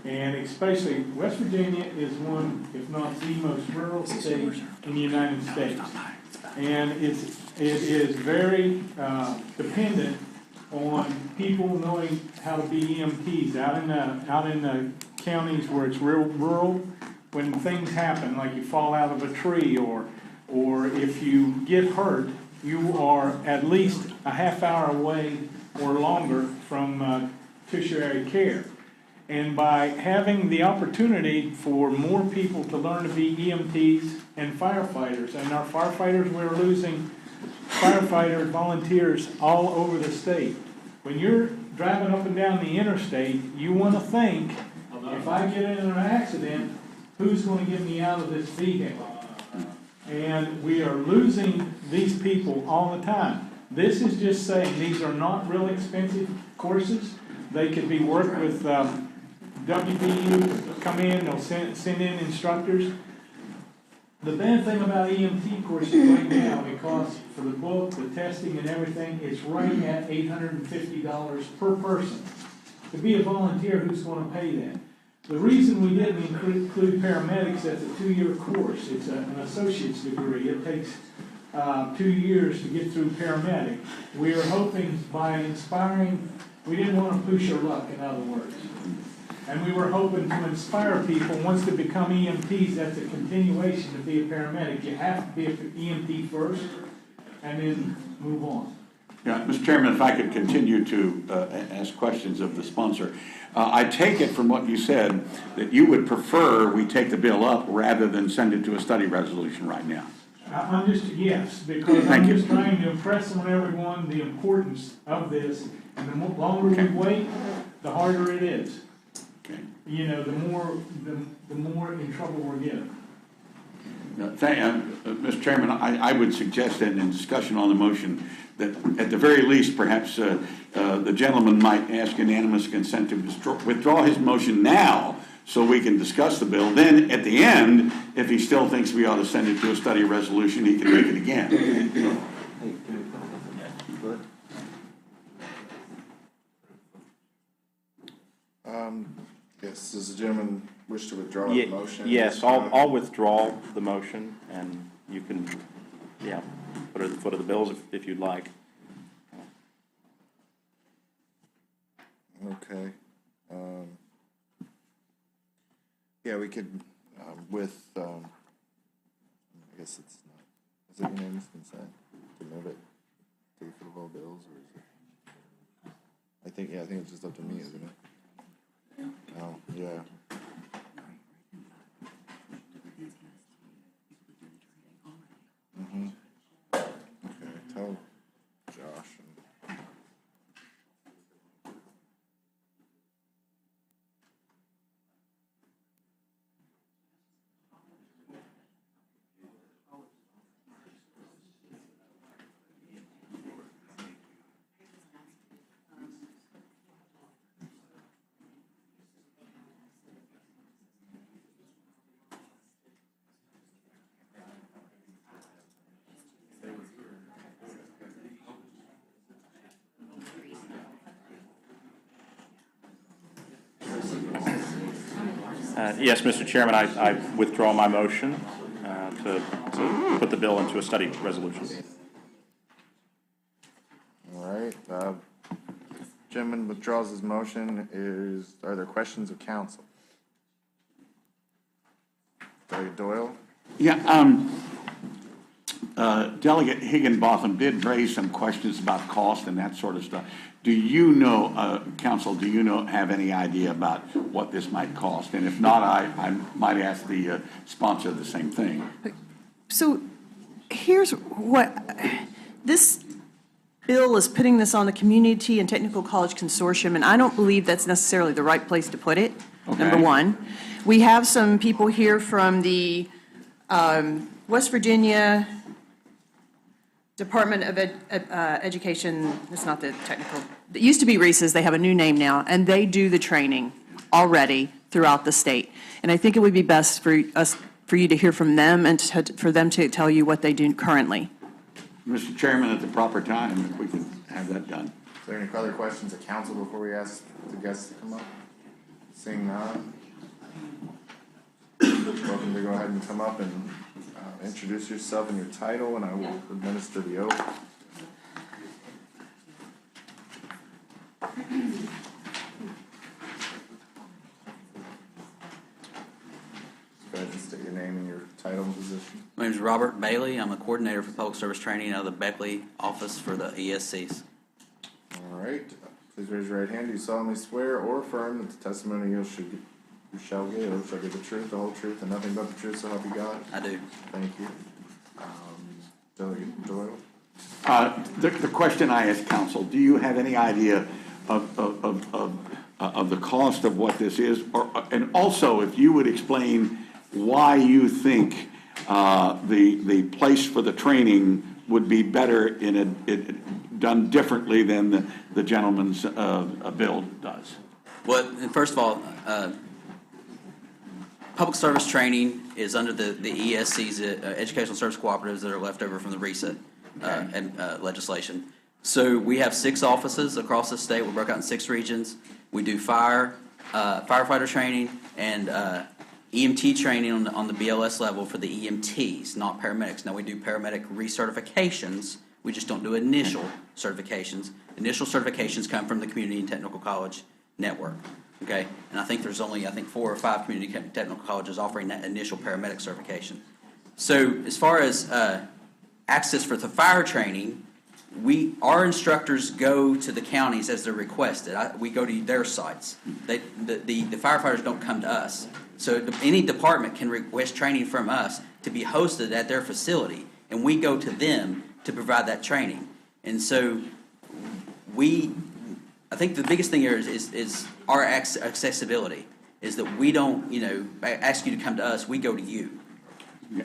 And especially West Virginia is one, if not the most rural state in the United States. And it is very dependent on people knowing how to be EMTs out in the counties where it's real rural. When things happen, like you fall out of a tree or if you get hurt, you are at least a half hour away or longer from tertiary care. And by having the opportunity for more people to learn to be EMTs and firefighters, and our firefighters, we're losing firefighter volunteers all over the state. When you're driving up and down the interstate, you want to think, if I get in an accident, who's going to get me out of this vehicle? And we are losing these people all the time. This is just saying these are not real expensive courses. They could be worked with WVU, come in, they'll send in instructors. The bad thing about EMT courses right now, because for the book, the testing and everything, it's right at $850 per person. To be a volunteer, who's going to pay that? The reason we didn't include paramedics, that's a 2-year course. It's an associate's degree. It takes 2 years to get through paramedic. We are hoping by inspiring, we didn't want to push your luck, in other words. And we were hoping to inspire people, once they become EMTs, that's a continuation to be a paramedic. You have to be an EMT first, and then move on. Yeah, Mr. Chairman, if I could continue to ask questions of the sponsor. I take it from what you said that you would prefer we take the bill up rather than send it to a study resolution right now. I'm just, yes, because I'm just trying to impress on everyone the importance of this, and the longer we wait, the harder it is. Okay. You know, the more in trouble we're getting. Mr. Chairman, I would suggest that in discussion on the motion that at the very least, perhaps the gentleman might ask unanimous consent to withdraw his motion now so we can discuss the bill. Then at the end, if he still thinks we ought to send it to a study resolution, he can make it again. Yes, does the gentleman wish to withdraw the motion? Yes, I'll withdraw the motion, and you can, put it at the foot of the bills if you'd like. Okay. Yeah, we could, with, I guess it's not, is it unanimous consent to move it to the foot of all bills, or is it? I think it's just up to me, isn't it? Oh, yeah. Mm-hmm. Okay, tell Josh and. Yes, Mr. Chairman, I withdraw my motion to put the bill into a study resolution. All right, gentleman withdraws his motion. Are there questions of council? Delegate Doyle? Yeah, Delegate Higginbotham did raise some questions about cost and that sort of stuff. Do you know, council, do you have any idea about what this might cost? And if not, I might ask the sponsor the same thing. So here's what, this bill is putting this on the Community and Technical College Consortium, and I don't believe that's necessarily the right place to put it, number one. We have some people here from the West Virginia Department of Education, it's not the technical, it used to be Reese's, they have a new name now, and they do the training already throughout the state. And I think it would be best for you to hear from them and for them to tell you what they do currently. Mr. Chairman, at the proper time, if we can have that done. Is there any further questions of council before we ask the guests to come up? Seeing none. Welcome to go ahead and come up and introduce yourself and your title, and I will administer the oath. Go ahead and state your name and your title and position. My name is Robert Bailey. I'm a coordinator for public service training out of the Beckley office for the ESCs. All right. Please raise your right hand. Do you solemnly swear or affirm that the testimony you shall give shall be the truth, the whole truth, and nothing but the truth, so help you God? I do. Thank you. Delegate Doyle? The question I asked council, do you have any idea of the cost of what this is? And also, if you would explain why you think the place for the training would be better done differently than the gentleman's bill does. Well, first of all, public service training is under the ESC's, Educational Service Cooperatives, that are left over from the RESA legislation. So we have 6 offices across the state. We're broke out in 6 regions. We do firefighter training and EMT training on the BLS level for the EMTs, not paramedics. Now, we do paramedic recertifications. We just don't do initial certifications. Initial certifications come from the Community and Technical College Network. Okay, and I think there's only 4 or 5 community technical colleges offering that initial paramedic certification. So as far as access for the fire training, our instructors go to the counties as they're requested. We go to their sites. The firefighters don't come to us. So any department can request training from us to be hosted at their facility, and we go to them to provide that training. And so I think the biggest thing here is our accessibility, is that we don't, ask you to come to us, we go to you.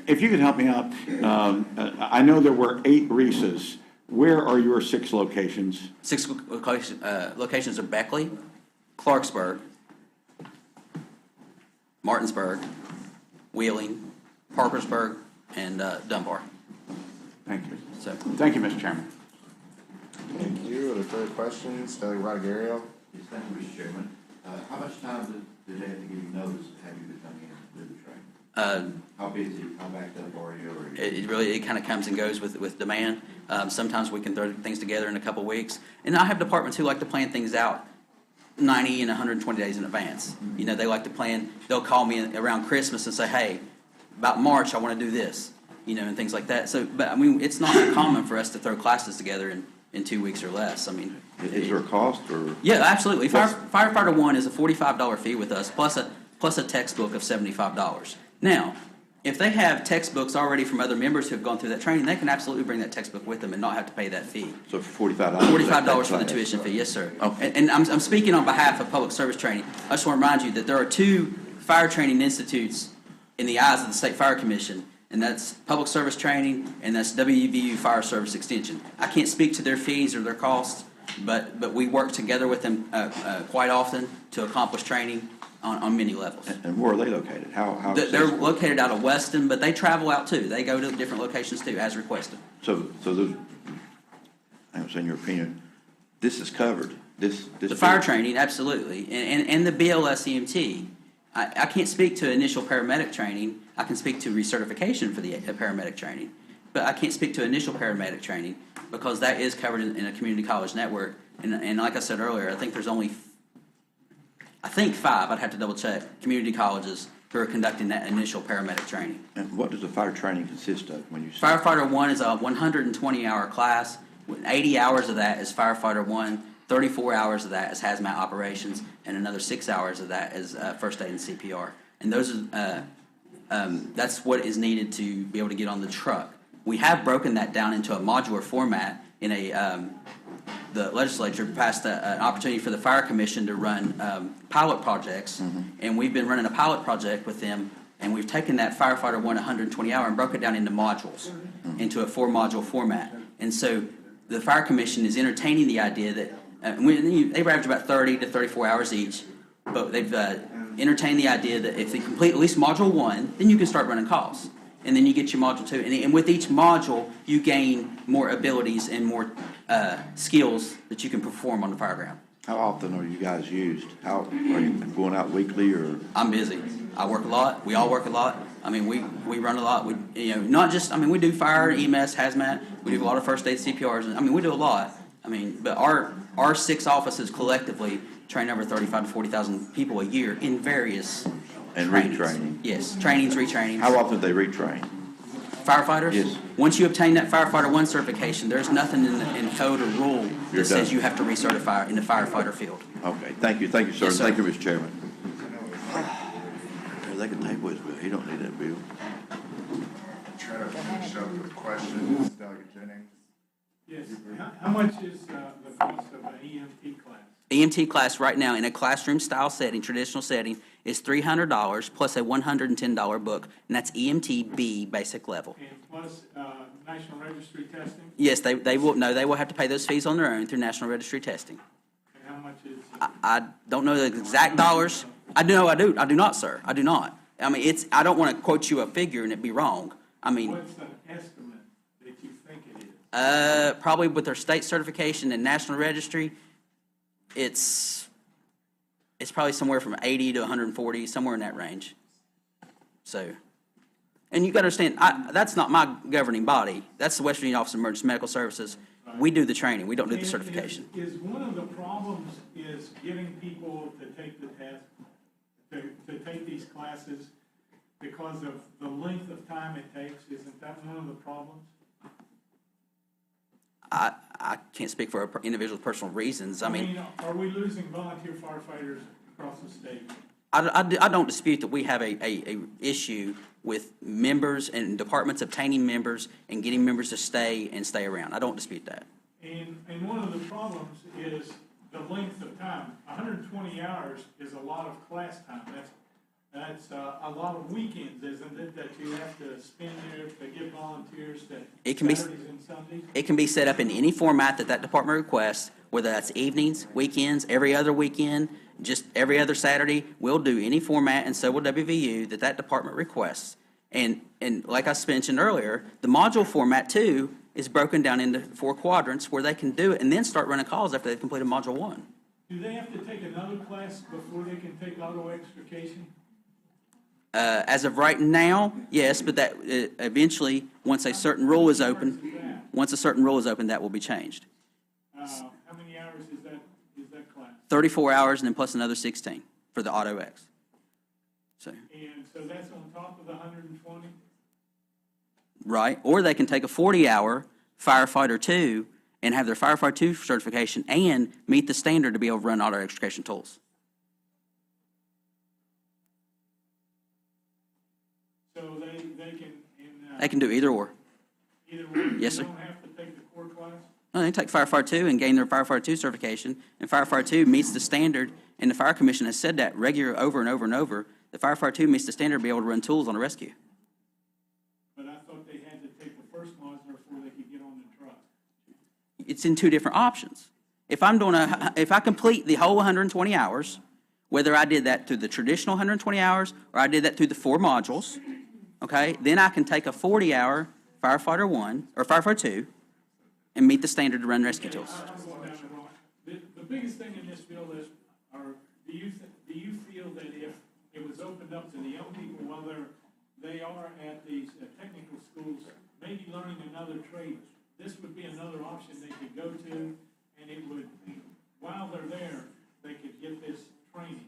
If you could help me out, I know there were 8 RESAs. Where are your 6 locations? 6 locations are Beckley, Clarksburg, Martinsburg, Wheeling, Parkersburg, and Dunbar. Thank you. So, thank you, Mr. Chairman. Thank you. Are there further questions? Delegate Rodriguez? Yes, thank you, Mr. Chairman. How much time did they have to give you notice of having to come in and do the training? How busy, how backed up are you? It kind of comes and goes with demand. Sometimes we can throw things together in a couple weeks. And I have departments who like to plan things out 90 and 120 days in advance. They like to plan. They'll call me around Christmas and say, hey, about March, I want to do this, and things like that. So, but it's not uncommon for us to throw classes together in 2 weeks or less. Is there a cost or? Yeah, absolutely. Firefighter 1 is a $45 fee with us, plus a textbook of $75. Now, if they have textbooks already from other members who have gone through that training, they can absolutely bring that textbook with them and not have to pay that fee. So for $45? $45 for the tuition fee, yes, sir. Okay. And I'm speaking on behalf of public service training. I just want to remind you that there are 2 fire training institutes in the eyes of the State Fire Commission, and that's public service training, and that's WVU Fire Service Extension. I can't speak to their fees or their costs, but we work together with them quite often to accomplish training on many levels. And where are they located? How They're located out of Weston, but they travel out too. They go to different locations too, as requested. So those, I was saying your opinion, this is covered. The fire training, absolutely, and the BLS EMT I can't speak to initial paramedic training. I can speak to recertification for the paramedic training. But I can't speak to initial paramedic training because that is covered in a community college network. And like I said earlier, I think there's only, I think 5, I'd have to double check, community colleges who are conducting that initial paramedic training. And what does the fire training consist of when you say? Firefighter 1 is a 120-hour class. 80 hours of that is Firefighter 1, 34 hours of that is hazmat operations, and another 6 hours of that is first aid and CPR. And those are, that's what is needed to be able to get on the truck. We have broken that down into a modular format in the legislature passed an opportunity for the Fire Commission to run pilot projects, and we've been running a pilot project with them, and we've taken that Firefighter 1 120 hour and broke it down into modules, into a 4-module format. And so the Fire Commission is entertaining the idea that, they average about 30 to 34 hours each, but they've entertained the idea that if they complete at least Module 1, then you can start running calls. And then you get your Module 2. And with each module, you gain more abilities and more skills that you can perform on the fire ground. How often are you guys used? How, are you going out weekly or? I'm busy. I work a lot. We all work a lot. I mean, we run a lot. We, not just, we do fire, EMS, hazmat. We do a lot of first aid, CPRs. We do a lot. But our 6 offices collectively train over 35 to 40,000 people a year in various and trainings. Retraining. Yes, trainings, retrainings. How often do they retrain? Firefighters? Yes. Once you obtain that Firefighter 1 certification, there's nothing in code or rule that says you have to recertify in the firefighter field. Okay, thank you, sir. Yes, sir. Thank you, Mr. Chairman. They can table his bill. He don't need that bill. Try to finish up with questions, Delegate Jennings. Yes, how much is the cost of an EMT class? EMT class right now in a classroom style setting, traditional setting, is $300 plus a $110 book, and that's EMT B basic level. And plus National Registry testing? Yes, they will have to pay those fees on their own through National Registry testing. And how much is? I don't know the exact dollars. I do not, sir. I do not. I don't want to quote you a figure and it be wrong. What's an estimate that you think it is? Probably with their state certification and National Registry, it's probably somewhere from 80 to 140, somewhere in that range. So, and you got to understand, that's not my governing body. That's the West Virginia Office of Emergency Medical Services. We do the training. We don't do the certification. Is one of the problems is getting people to take the test, to take these classes because of the length of time it takes? Isn't that one of the problems? I can't speak for an individual's personal reasons. Are we losing volunteer firefighters across the state? I don't dispute that we have a issue with members and departments obtaining members and getting members to stay around. I don't dispute that. And one of the problems is the length of time. 120 hours is a lot of class time. That's a lot of weekends, isn't it, that you have to spend there to get volunteers that Saturdays and Sundays? It can be set up in any format that department requests, whether that's evenings, weekends, every other weekend, just every other Saturday. We'll do any format, and so will WVU, that department requests. And like I mentioned earlier, the module format, too, is broken down into 4 quadrants where they can do it and then start running calls after they've completed Module 1. Do they have to take another class before they can take auto extrication? As of right now, yes, but that eventually, once a certain rule is open, that will be changed. How many hours is that class? 34 hours and then plus another 16 for the Auto X. And so that's on top of the 120? Right, or they can take a 40-hour Firefighter 2 and have their Firefighter 2 certification and meet the standard to be able to run auto extrication tools. So They can do either or. Either way, Yes, sir. You don't have to take the core class? No, they take Firefighter 2 and gain their Firefighter 2 certification, and Firefighter 2 meets the standard, and the Fire Commission has said that regular over and over and over. The Firefighter 2 meets the standard to be able to run tools on a rescue. But I thought they had to take the first modular before they could get on the truck. It's in 2 different options. If I complete the whole 120 hours, whether I did that through the traditional 120 hours or I did that through the 4 modules, okay, then I can take a 40-hour Firefighter 1 or Firefighter 2 and meet the standard to run rescue tools. The biggest thing in this bill is, do you feel that if it was opened up to the young people while they are at these technical schools, maybe learning another trade. This would be another option they could go to, and it would, while they're there, they could get this training.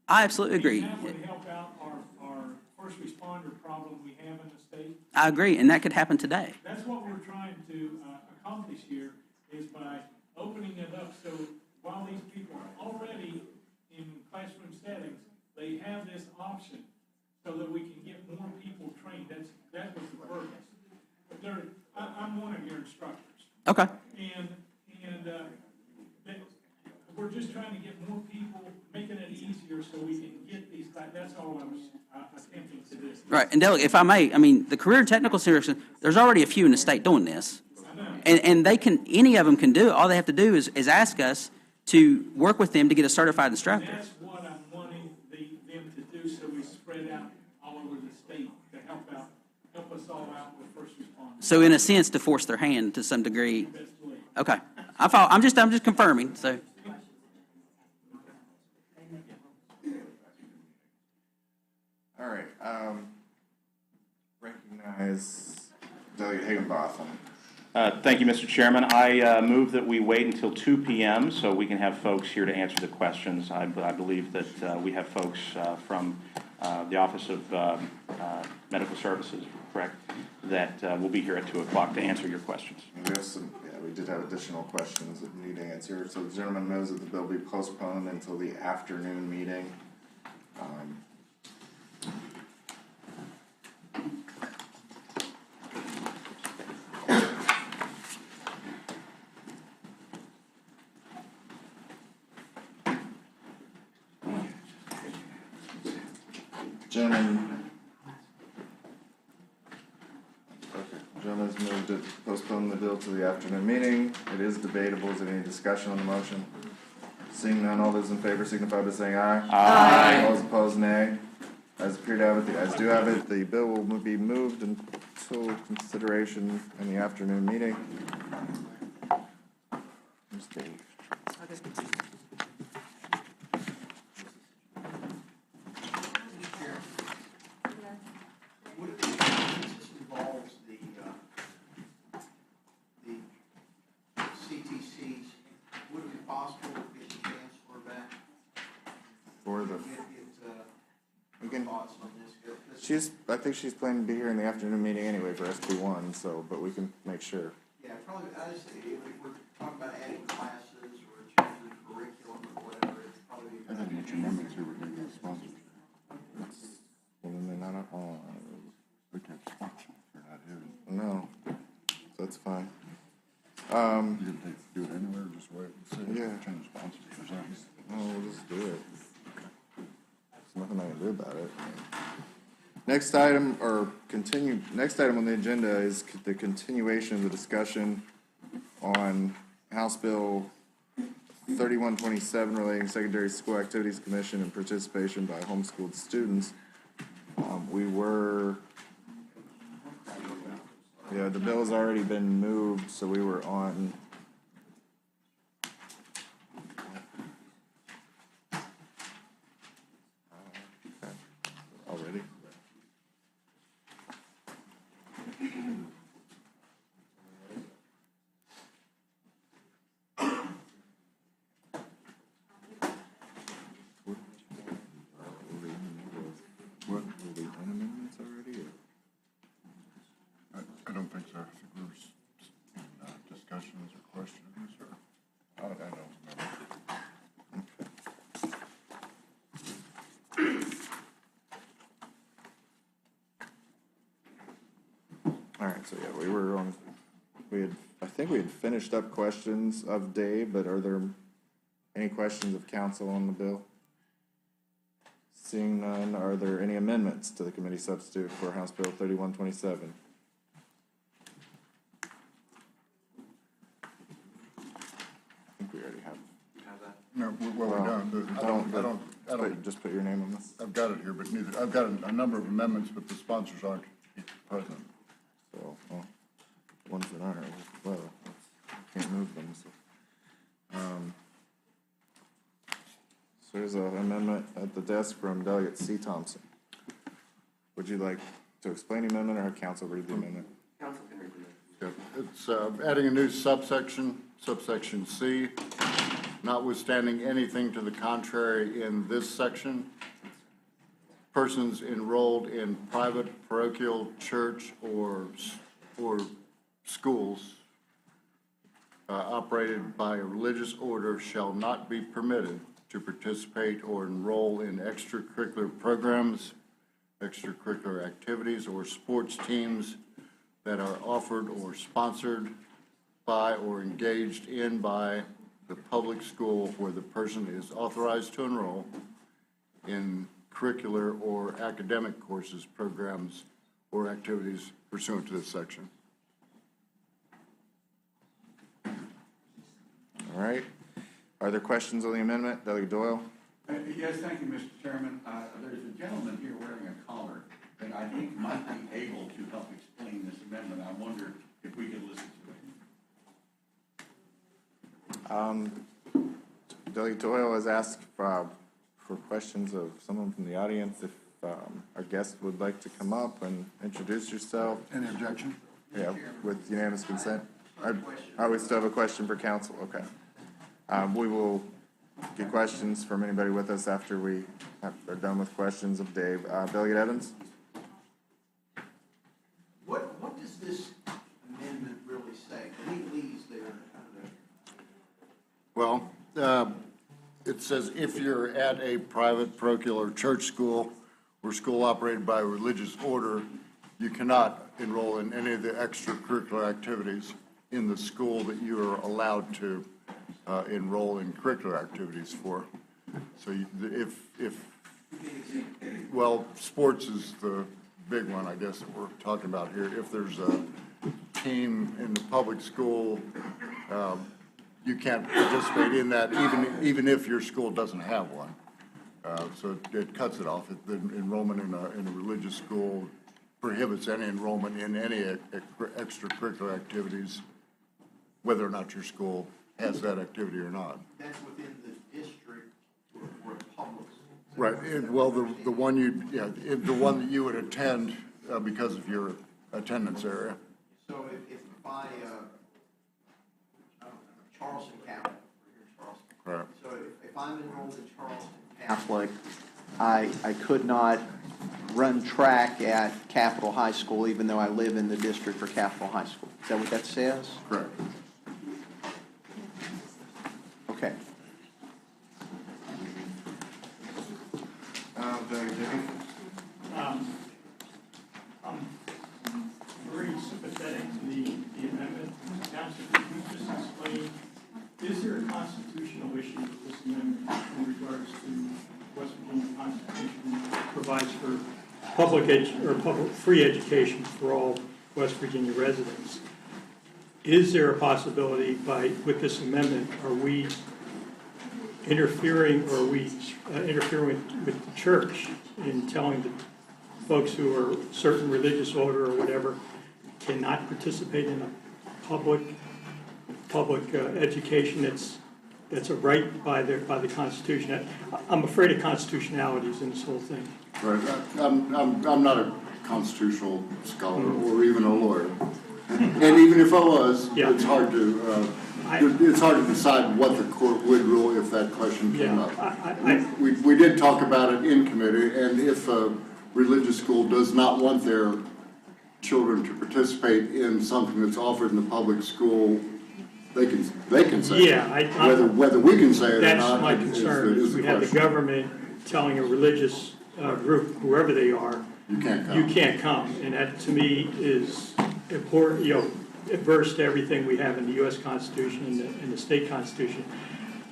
I absolutely agree. And that would help out our first responder problem we have in the state. I agree, and that could happen today. That's what we're trying to accomplish here, is by opening it up so while these people are already in classroom settings, they have this option so that we can get more people trained. That was the purpose. But I'm one of your instructors. Okay. And we're just trying to get more people, making it easier so we can get these, that's all I was attempting to do. Right, and Delegate, if I may, I mean, the Career and Technical Center, there's already a few in the state doing this. And they can, any of them can do it. All they have to do is ask us to work with them to get a certified instructor. That's what I'm wanting them to do, so we spread out all over the state to help us all out with first responders. So in a sense, to force their hand to some degree. Okay, I follow. I'm just confirming, so. All right, recognize Delegate Higginbotham. Thank you, Mr. Chairman. I move that we wait until 2 p.m. so we can have folks here to answer the questions. I believe that we have folks from the Office of Medical Services, correct, that will be here at 2 o'clock to answer your questions. We have we did have additional questions that we need to answer. So the gentleman moves that the bill be postponed until the afternoon meeting. Gentleman's moved to postpone the bill to the afternoon meeting. It is debatable. Is there any discussion on the motion? Seeing none, all those in favor signify by saying aye. Aye. All those opposed, nay. As appear to have it, the ayes do have it. The bill will be moved until consideration in the afternoon meeting. Where's Dave? Involves the CTCs, would it be possible to get the chancellor back? For the, we can, Thoughts on this? I think she's planning to be here in the afternoon meeting anyway for SB1, so, but we can make sure. Yeah, probably, I just, if we're talking about adding classes or changing curriculum or whatever, it's probably. I think what your amendments here would make a sponsor. Well, then they're not on. We can't sponsor if you're not here. No, that's fine. You can do it anywhere, just wait and see. Yeah. Change sponsors or something. No, we'll just do it. There's nothing I can do about it. Next item, next item on the agenda is the continuation of the discussion on House Bill 3127 relating secondary school activities commission and participation by homeschooled students. The bill has already been moved, so we were on. Already? What, were we on amendments already? I don't think so. I think we were in discussions or questions or, I don't know. All right, so yeah, I think we had finished up questions of Dave, but are there any questions of council on the bill? Seeing none, are there any amendments to the committee substitute for House Bill 3127? I think we already have. No, well, we don't. I don't. Just put your name on this. I've got it here, but I've got a number of amendments, but the sponsors aren't present. So, well, ones that aren't, well, can't move them, so. There's an amendment at the desk from Delegate C. Thompson. Would you like to explain the amendment or have council read the amendment? Council can read the amendment. It's adding a new subsection, subsection C, notwithstanding anything to the contrary in this section. Persons enrolled in private parochial church or schools operated by a religious order shall not be permitted to participate or enroll in extracurricular programs, extracurricular activities, or sports teams that are offered or sponsored by or engaged in by the public school where the person is authorized to enroll in curricular or academic courses, programs, or activities pursuant to this section. All right. Are there questions on the amendment? Delegate Doyle? Yes, thank you, Mr. Chairman. There's a gentleman here wearing a collar that I think might be able to help explain this amendment. I wonder if we could listen to him. Delegate Doyle has asked for questions of someone from the audience. If our guest would like to come up and introduce yourself. Any objection? Yeah, with unanimous consent. We still have a question for council. Okay. We will get questions from anybody with us after we are done with questions of Dave. Delegate Evans? What does this amendment really say? Legalese there. Well, it says if you're at a private parochial or church school or school operated by a religious order, you cannot enroll in any of the extracurricular activities in the school that you are allowed to enroll in curricular activities for. So well, sports is the big one, I guess, that we're talking about here. If there's a team in the public school, you can't participate in that even if your school doesn't have one. So it cuts it off. The enrollment in a religious school prohibits any enrollment in any extracurricular activities, whether or not your school has that activity or not. That's within the district or public. Right. Well, the one the one that you would attend because of your attendance area. So if I Charleston Catholic, Right. so if I'm enrolled in Charleston Catholic, I could not run track at Capitol High School even though I live in the district for Capitol High School. Is that what that says? Correct. Okay. Delegate Dickey? I'm very sympathetic to the amendment. Council, could you just explain, is there a constitutional issue with this amendment in regards to West Virginia Constitution provides for public free education for all West Virginia residents? Is there a possibility with this amendment, are we interfering with the church in telling the folks who are certain religious order or whatever cannot participate in a public education that's a right by the Constitution? I'm afraid of constitutionalities in this whole thing. Right. I'm not a constitutional scholar or even a lawyer, and even if I was, it's hard to decide what the court would rule if that question came up. We did talk about it in committee, and if a religious school does not want their children to participate in something that's offered in the public school, they can say it. Whether we can say it or not. That's my concern. Is we have the government telling a religious group, whoever they are, you can't come, and that to me is important. Adverse to everything we have in the U.S. Constitution and the state Constitution.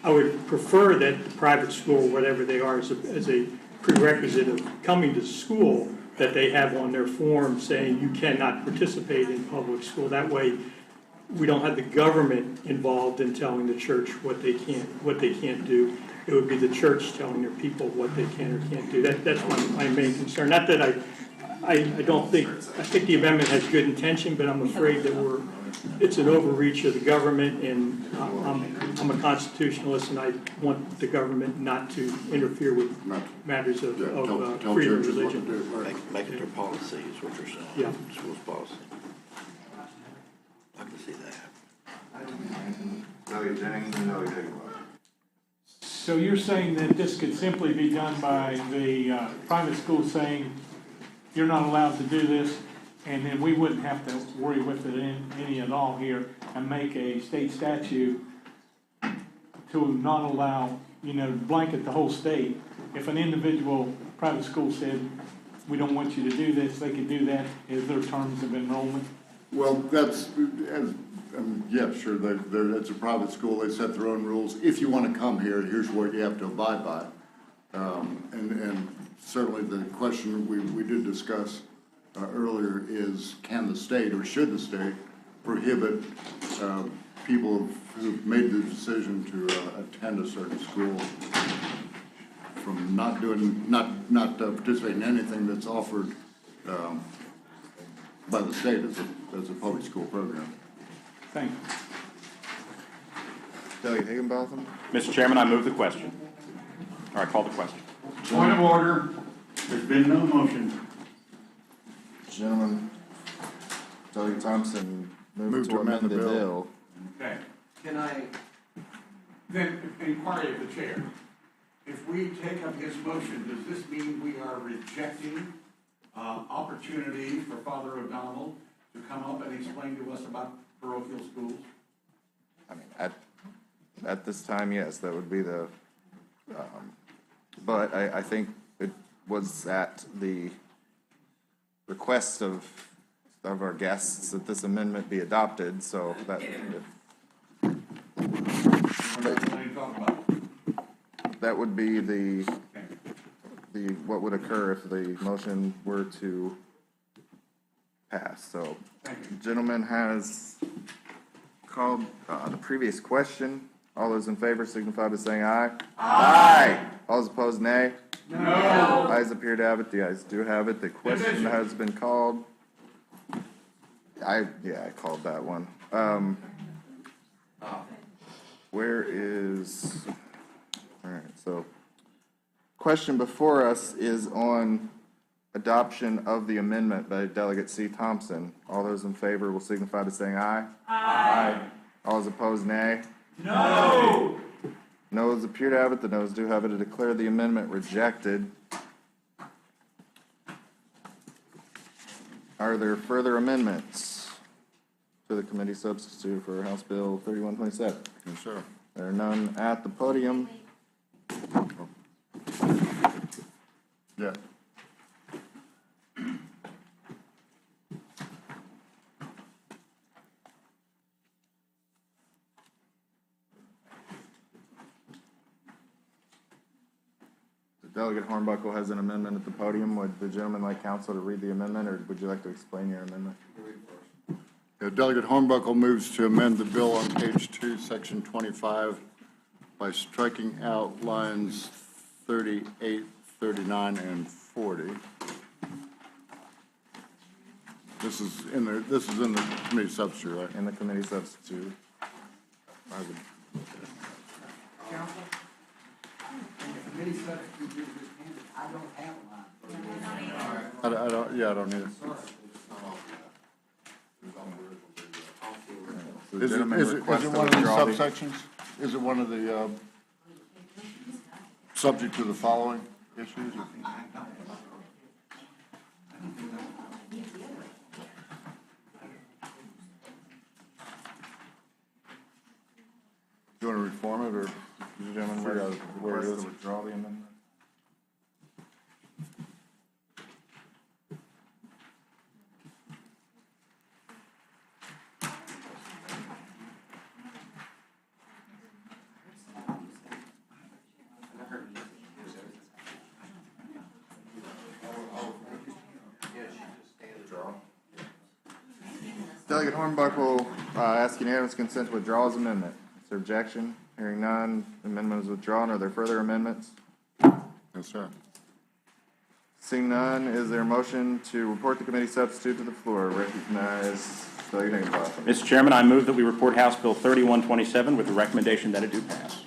I would prefer that the private school, whatever they are, as a prerequisite of coming to school, that they have on their form saying you cannot participate in public school. That way, we don't have the government involved in telling the church what they can't do. It would be the church telling their people what they can or can't do. That's my main concern. Not that I think the amendment has good intention, but I'm afraid that we're it's an overreach of the government, and I'm a constitutionalist, and I want the government not to interfere with matters of freedom of religion. Make it their policy is what you're saying. Yeah. School's policy. I can see that. Elliot Jennings and Elliot Higginbotham. So you're saying that this could simply be done by the private school saying, you're not allowed to do this, and then we wouldn't have to worry with it any at all here, and make a state statute to not allow, blanket the whole state. If an individual private school said, we don't want you to do this, they could do that as their terms of enrollment? Well, yeah, sure, it's a private school, they set their own rules. If you want to come here, here's what you have to abide by. And certainly the question we did discuss earlier is, can the state, or should the state, prohibit people who've made the decision to attend a certain school from not participating in anything that's offered by the state as a public school program. Thank you. Elliot Higginbotham. Mr. Chairman, I move the question. Or I call the question. Point of order. There's been no motion. Gentleman, Elliot Thompson, move to amend the bill. Okay. Can I then inquire of the chair? If we take up his motion, does this mean we are rejecting opportunity for Father O'Donnell to come up and explain to us about parochial schools? I mean, at this time, yes, that would be the, but I think it was at the request of our guests that this amendment be adopted, so that, that would be the, what would occur if the motion were to pass. So, the gentleman has called the previous question. All those in favor signify by saying aye. Aye. All those opposed, nay. No. Ayes appear to have it. The ayes do have it. The question has been called. I called that one. Where is? All right. So, question before us is on adoption of the amendment by Delegate C. Thompson. All those in favor will signify by saying aye. Aye. All those opposed, nay. No. Noes appear to have it. The noes do have it to declare the amendment rejected. Are there further amendments to the committee substitute for House Bill 3127? Yes, sir. There are none at the podium. Yeah. Delegate Hornbuckle has an amendment at the podium. Would the gentleman like counsel to read the amendment, or would you like to explain your amendment? Delegate Hornbuckle moves to amend the bill on page 2, section 25, by striking out lines 38, 39, and 40. This is in the committee substitute, right? In the committee substitute. Counsel? Committee substitute, I don't have a line. I don't need it. Is it one of the subsections? Is it one of the, subject to the following issues? Do you want to reform it, or does the gentleman figure out where it is? Withdraw the amendment. Delegate Hornbuckle asks unanimous consent to withdraw his amendment. Is there objection? Hearing none, amendment is withdrawn. Are there further amendments? Yes, sir. Seeing none, is there a motion to report the committee substitute to the floor? Recognize Delegate Engelbach. Mr. Chairman, I move that we report House Bill 3127 with the recommendation that it do pass.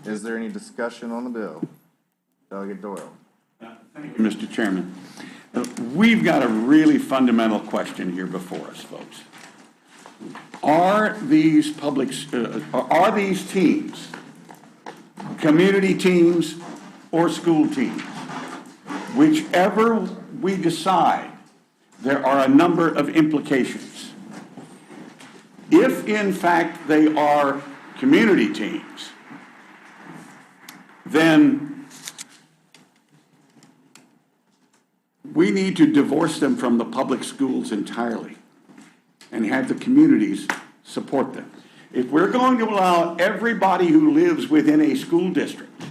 Is there any discussion on the bill? Delegate Doyle. Thank you, Mr. Chairman. We've got a really fundamental question here before us, folks. Are these are these teams community teams or school teams? Whichever we decide, there are a number of implications. If, in fact, they are community teams, then we need to divorce them from the public schools entirely and have the communities support them. If we're going to allow everybody who lives within a school district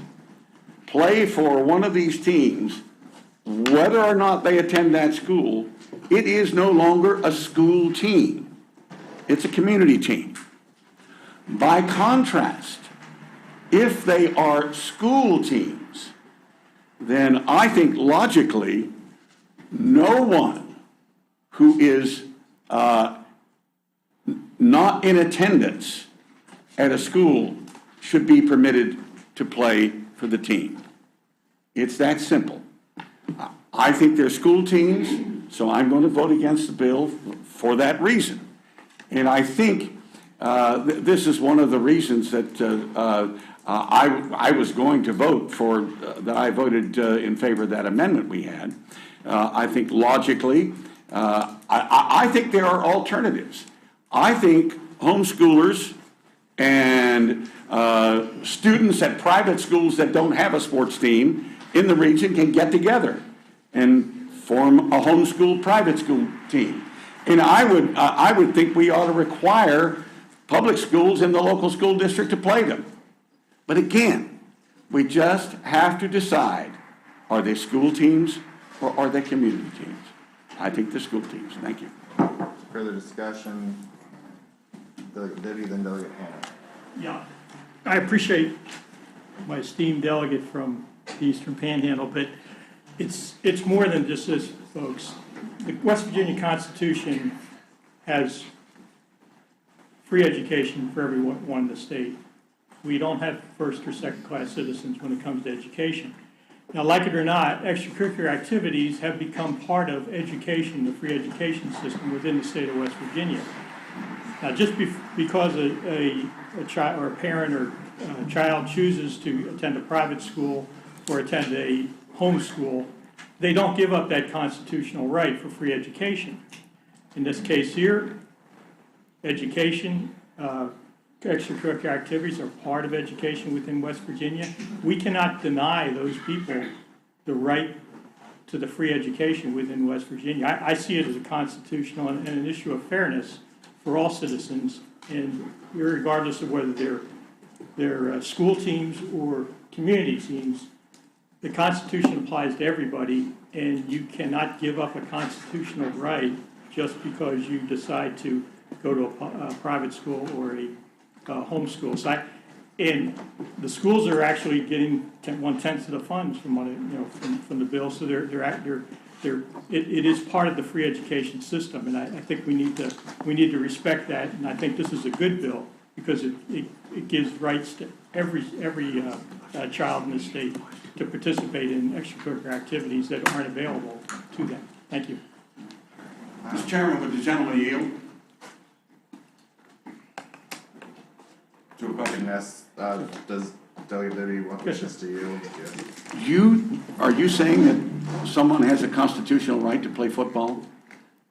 play for one of these teams, whether or not they attend that school, it is no longer a school team. It's a community team. By contrast, if they are school teams, then I think logically, no one who is not in attendance at a school should be permitted to play for the team. It's that simple. I think they're school teams, so I'm going to vote against the bill for that reason. And I think this is one of the reasons that I was going to vote for, that I voted in favor of that amendment we had. I think logically, I think there are alternatives. I think homeschoolers and students at private schools that don't have a sports team in the region can get together and form a homeschool private school team. And I would think we ought to require public schools in the local school district to play them. But again, we just have to decide, are they school teams or are they community teams? I think they're school teams. Thank you. Further discussion? Delegate Debbie, then Delegate Hannah. Yeah, I appreciate my esteemed delegate from the Eastern Panhandle, but it's more than just this, folks. The West Virginia Constitution has free education for everyone in the state. We don't have first or second class citizens when it comes to education. Now, like it or not, extracurricular activities have become part of education, the free education system within the state of West Virginia. Now, just because a child or a parent or a child chooses to attend a private school or attend a home school, they don't give up that constitutional right for free education. In this case here, education, extracurricular activities are part of education within West Virginia. We cannot deny those people the right to the free education within West Virginia. I see it as a constitutional and an issue of fairness for all citizens, and regardless of whether they're school teams or community teams, the Constitution applies to everybody, and you cannot give up a constitutional right just because you decide to go to a private school or a home school. So and the schools are actually getting 1/10 of the funds from what from the bill. So it is part of the free education system, and I think we need to respect that. And I think this is a good bill because it gives rights to every child in the state to participate in extracurricular activities that aren't available to them. Thank you. Mr. Chairman, would the gentleman yield? To a question. Yes, does Delegate Debbie want us to yield? Yes. Are you saying that someone has a constitutional right to play football?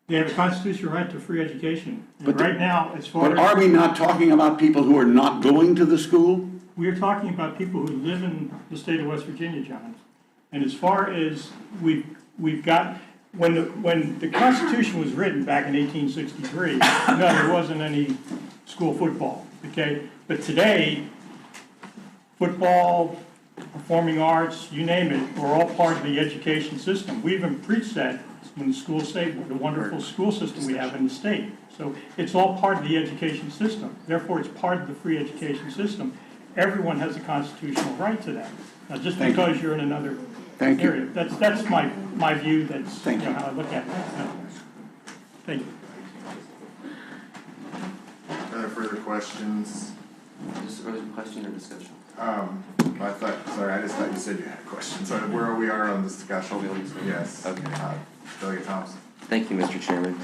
They have a constitutional right to free education. But right now, as far as... But are we not talking about people who are not going to the school? We are talking about people who live in the state of West Virginia, John. And as far as we've got... When the Constitution was written back in 1863, no, there wasn't any school football, okay? But today, football, performing arts, you name it, are all part of the education system. We even preach that when the schools say the wonderful school system we have in the state. So it's all part of the education system. Therefore, it's part of the free education system. Everyone has a constitutional right to that. Now, just because you're in another area. That's my view. That's how I look at it. Thank you. Other further questions? Just a question or discussion? I just thought you said you had a question. So where we are on this discussion? Yes. Okay. Delegate Thompson. Thank you, Mr. Chairman.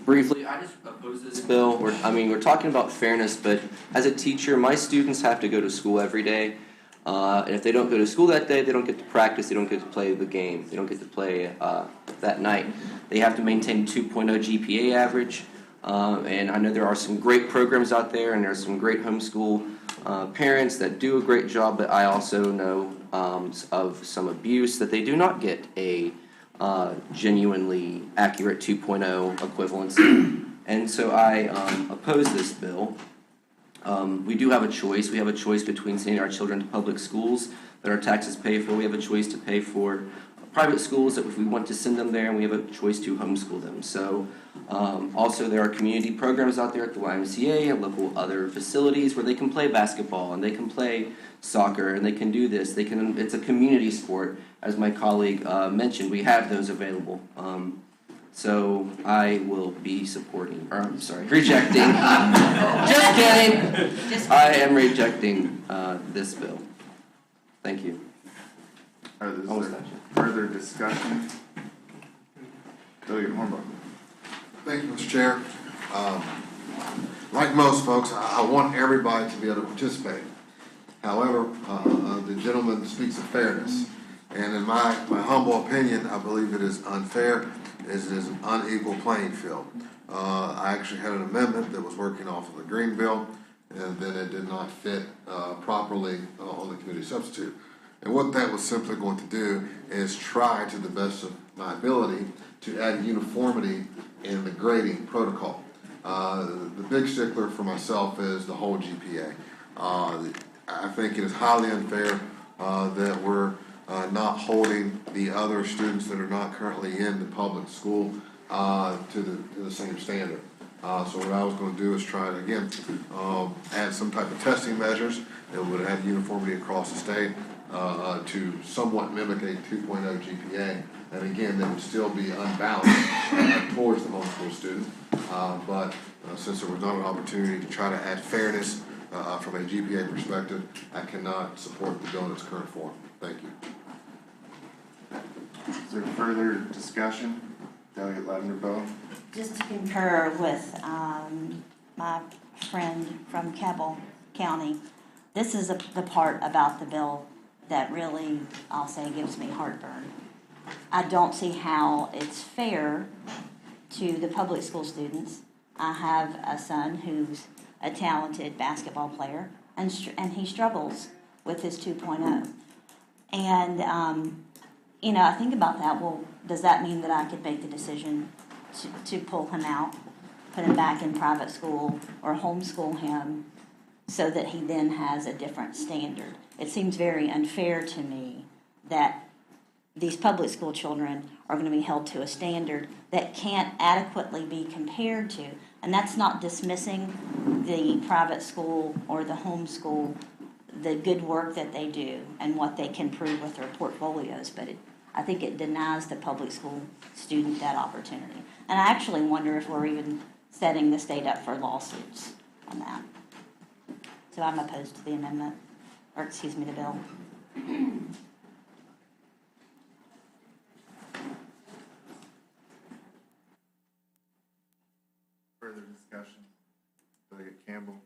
Briefly, I just oppose this bill. We're talking about fairness, but as a teacher, my students have to go to school every day. And if they don't go to school that day, they don't get to practice, they don't get to play the game, they don't get to play that night. They have to maintain 2.0 GPA average. And I know there are some great programs out there, and there's some great homeschool parents that do a great job, but I also know of some abuse that they do not get a genuinely accurate 2.0 equivalency. And so I oppose this bill. We do have a choice. We have a choice between sending our children to public schools that our taxes pay for. We have a choice to pay for private schools that if we want to send them there, and we have a choice to homeschool them. So also there are community programs out there at the YMCA and local other facilities where they can play basketball and they can play soccer and they can do this. It's a community sport, as my colleague mentioned. We have those available. So I will be rejecting. Just kidding. I am rejecting this bill. Thank you. Is there further discussion? Delegate Hornbuckle. Thank you, Mr. Chair. Like most folks, I want everybody to be able to participate. However, the gentleman speaks of fairness. And in my humble opinion, I believe it is unfair. It is an unequal playing field. I actually had an amendment that was working off of the Green Bill, and then it did not fit properly on the committee substitute. And what that was simply going to do is try to the best of my ability to add uniformity in the grading protocol. The big stickler for myself is the whole GPA. I think it is highly unfair that we're not holding the other students that are not currently in the public school to the same standard. So what I was going to do is try to, again, add some type of testing measures that would add uniformity across the state to somewhat mimic a 2.0 GPA. And again, that would still be unbalanced towards the homeschool student. But since there was not an opportunity to try to add fairness from a GPA perspective, I cannot support the bill in its current form. Thank you. Is there further discussion? Delegate Lavender-Bell. Just to concur with my friend from Cabell County, this is the part about the bill that really, I'll say, gives me heartburn. I don't see how it's fair to the public school students. I have a son who's a talented basketball player, and he struggles with his 2.0. And, I think about that. Well, does that mean that I could make the decision to pull him out, put him back in private school, or homeschool him so that he then has a different standard? It seems very unfair to me that these public school children are going to be held to a standard that can't adequately be compared to. And that's not dismissing the private school or the homeschool, the good work that they do and what they can prove with their portfolios, but I think it denies the public school student that opportunity. And I actually wonder if we're even setting the state up for lawsuits on that. So I'm opposed to the amendment, the bill. Further discussion? Delegate Campbell.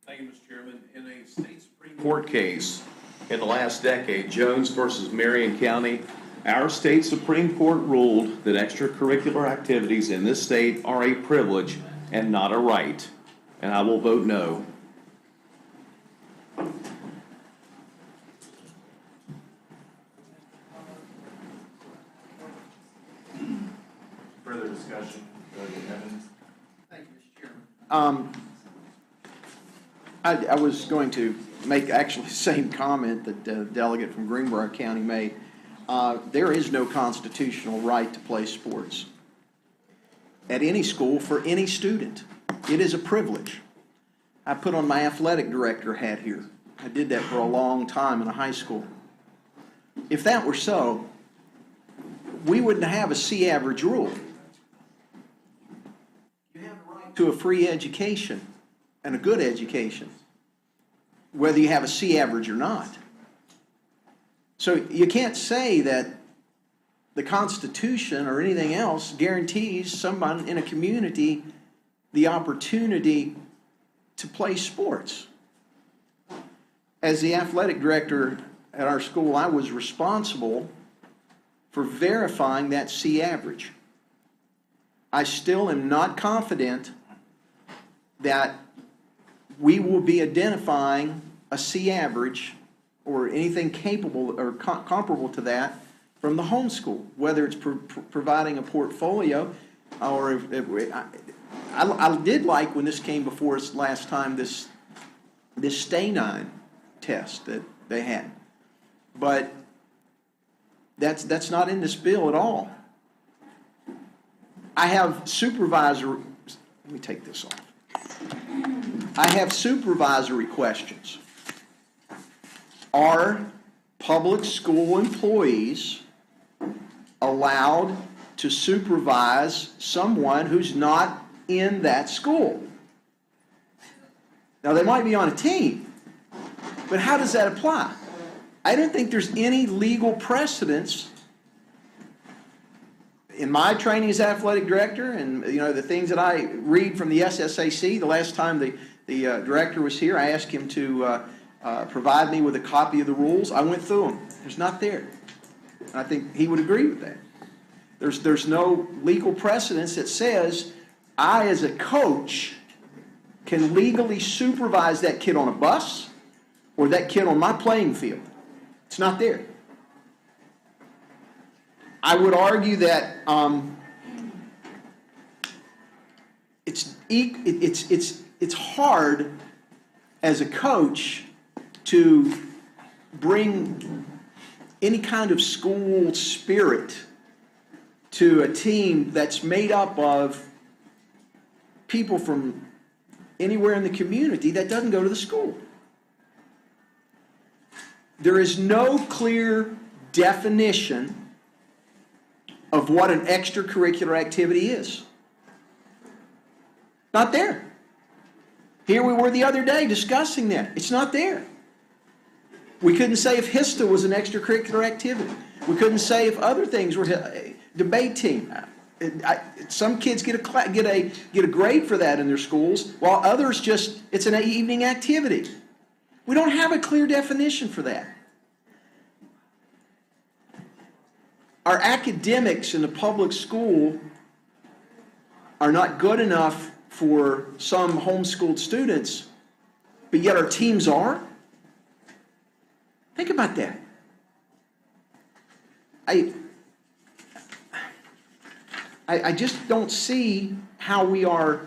Thank you, Mr. Chairman. In a state Supreme Court case in the last decade, Jones versus Marion County, our state Supreme Court ruled that extracurricular activities in this state are a privilege and not a right, and I will vote no. Further discussion? Delegate Evans. Thank you, Mr. Chairman. I was going to make actually the same comment that the delegate from Greenboro County made. There is no constitutional right to play sports at any school for any student. It is a privilege. I put on my athletic director hat here. I did that for a long time in a high school. If that were so, we wouldn't have a C average rule. to a free education and a good education, whether you have a C average or not. So you can't say that the Constitution or anything else guarantees someone in a community the opportunity to play sports. As the athletic director at our school, I was responsible for verifying that C average. I still am not confident that we will be identifying a C average or anything capable or comparable to that from the homeschool, whether it's providing a portfolio or I did like when this came before us last time, this Stay9 test that they had. But that's not in this bill at all. I have supervisory, let me take this off. I have supervisory questions. Are public school employees allowed to supervise someone who's not in that school? Now, they might be on a team, but how does that apply? I don't think there's any legal precedence in my training as athletic director, and the things that I read from the SSAC. The last time the director was here, I asked him to provide me with a copy of the rules. I went through them. There's not there. I think he would agree with that. There's no legal precedence that says I, as a coach, can legally supervise that kid on a bus or that kid on my playing field. It's not there. I would argue that it's hard as a coach to bring any kind of school spirit to a team that's made up of people from anywhere in the community that doesn't go to the school. There is no clear definition of what an extracurricular activity is. Not there. Here we were the other day discussing that. It's not there. We couldn't say if HISTA was an extracurricular activity. We couldn't say if other things were debate team. Some kids get a grade for that in their schools, while others it's an evening activity. We don't have a clear definition for that. Our academics in the public school are not good enough for some homeschooled students, but yet our teams are. Think about that. I just don't see how we are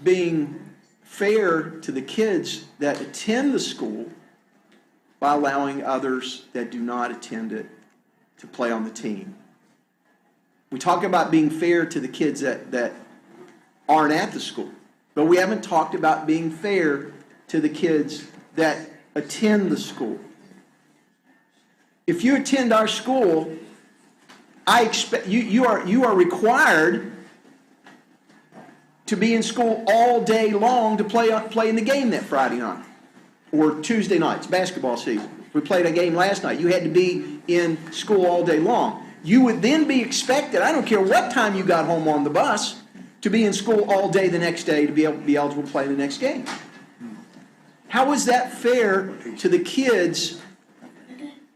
being fair to the kids that attend the school by allowing others that do not attend it to play on the team. We talk about being fair to the kids that aren't at the school, but we haven't talked about being fair to the kids that attend the school. If you attend our school, I expect you are required to be in school all day long to play in the game that Friday night or Tuesday nights, basketball season. We played a game last night. You had to be in school all day long. You would then be expected, I don't care what time you got home on the bus, to be in school all day the next day to be able to be eligible to play the next game. How is that fair to the kids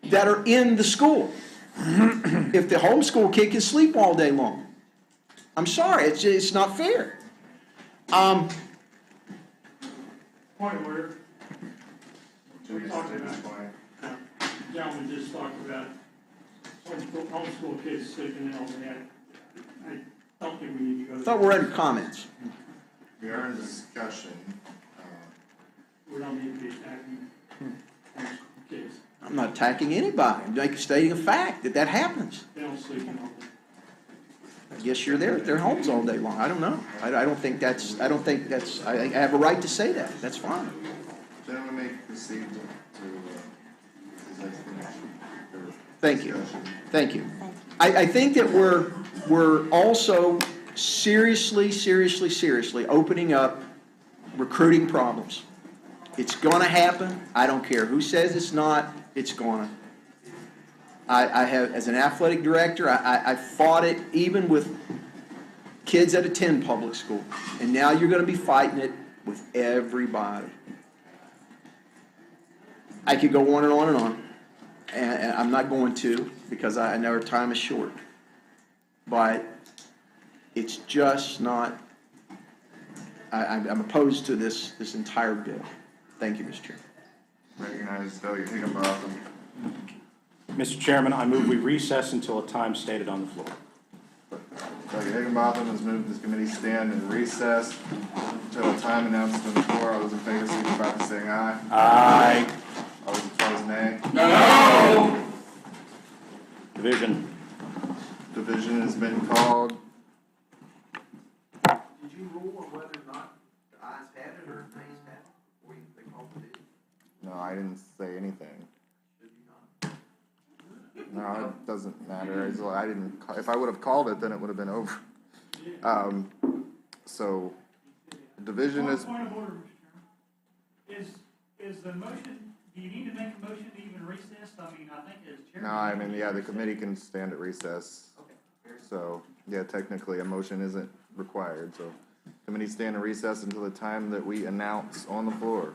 that are in the school? If the homeschool kid can sleep all day long, I'm sorry, it's not fair. Point of order. We talked about, gentlemen just talked about homeschool kids sleeping in all that. I don't think we need to go. I thought we're under comments. We are in discussion. We don't need to be attacking homeschool kids. I'm not attacking anybody. I'm stating a fact that happens. They don't sleep in all that. I guess you're there at their homes all day long. I don't know. I don't think that's, I have a right to say that. That's fine. Gentlemen may proceed to his explanation. Thank you. Thank you. I think that we're also seriously, seriously, seriously opening up recruiting problems. It's gonna happen. I don't care who says it's not, it's gonna. I have, as an athletic director, I fought it even with kids that attend public school. And now you're gonna be fighting it with everybody. I could go on and on and on. And I'm not going to, because I know our time is short. But it's just not, I'm opposed to this entire bill. Thank you, Mr. Chairman. Recognize Delegate Higginbotham. Mr. Chairman, I move we recess until a time stated on the floor. Delegate Higginbotham has moved this committee stand in recess until a time announced on the floor. All those in favor, signify by saying aye. Aye. All those opposed, nay. No. Division. Division has been called. Did you rule on whether or not the ayes had it or nays had it before they called the division? No, I didn't say anything. No, it doesn't matter. I didn't. If I would have called it, then it would have been over. So, division is. Point of order, Mr. Chairman. Is the motion, do you need to make a motion to even recess? I mean, I think as chairman. No, I mean, yeah, the committee can stand at recess. So, yeah, technically a motion isn't required, so committee stand at recess until the time that we announce on the floor.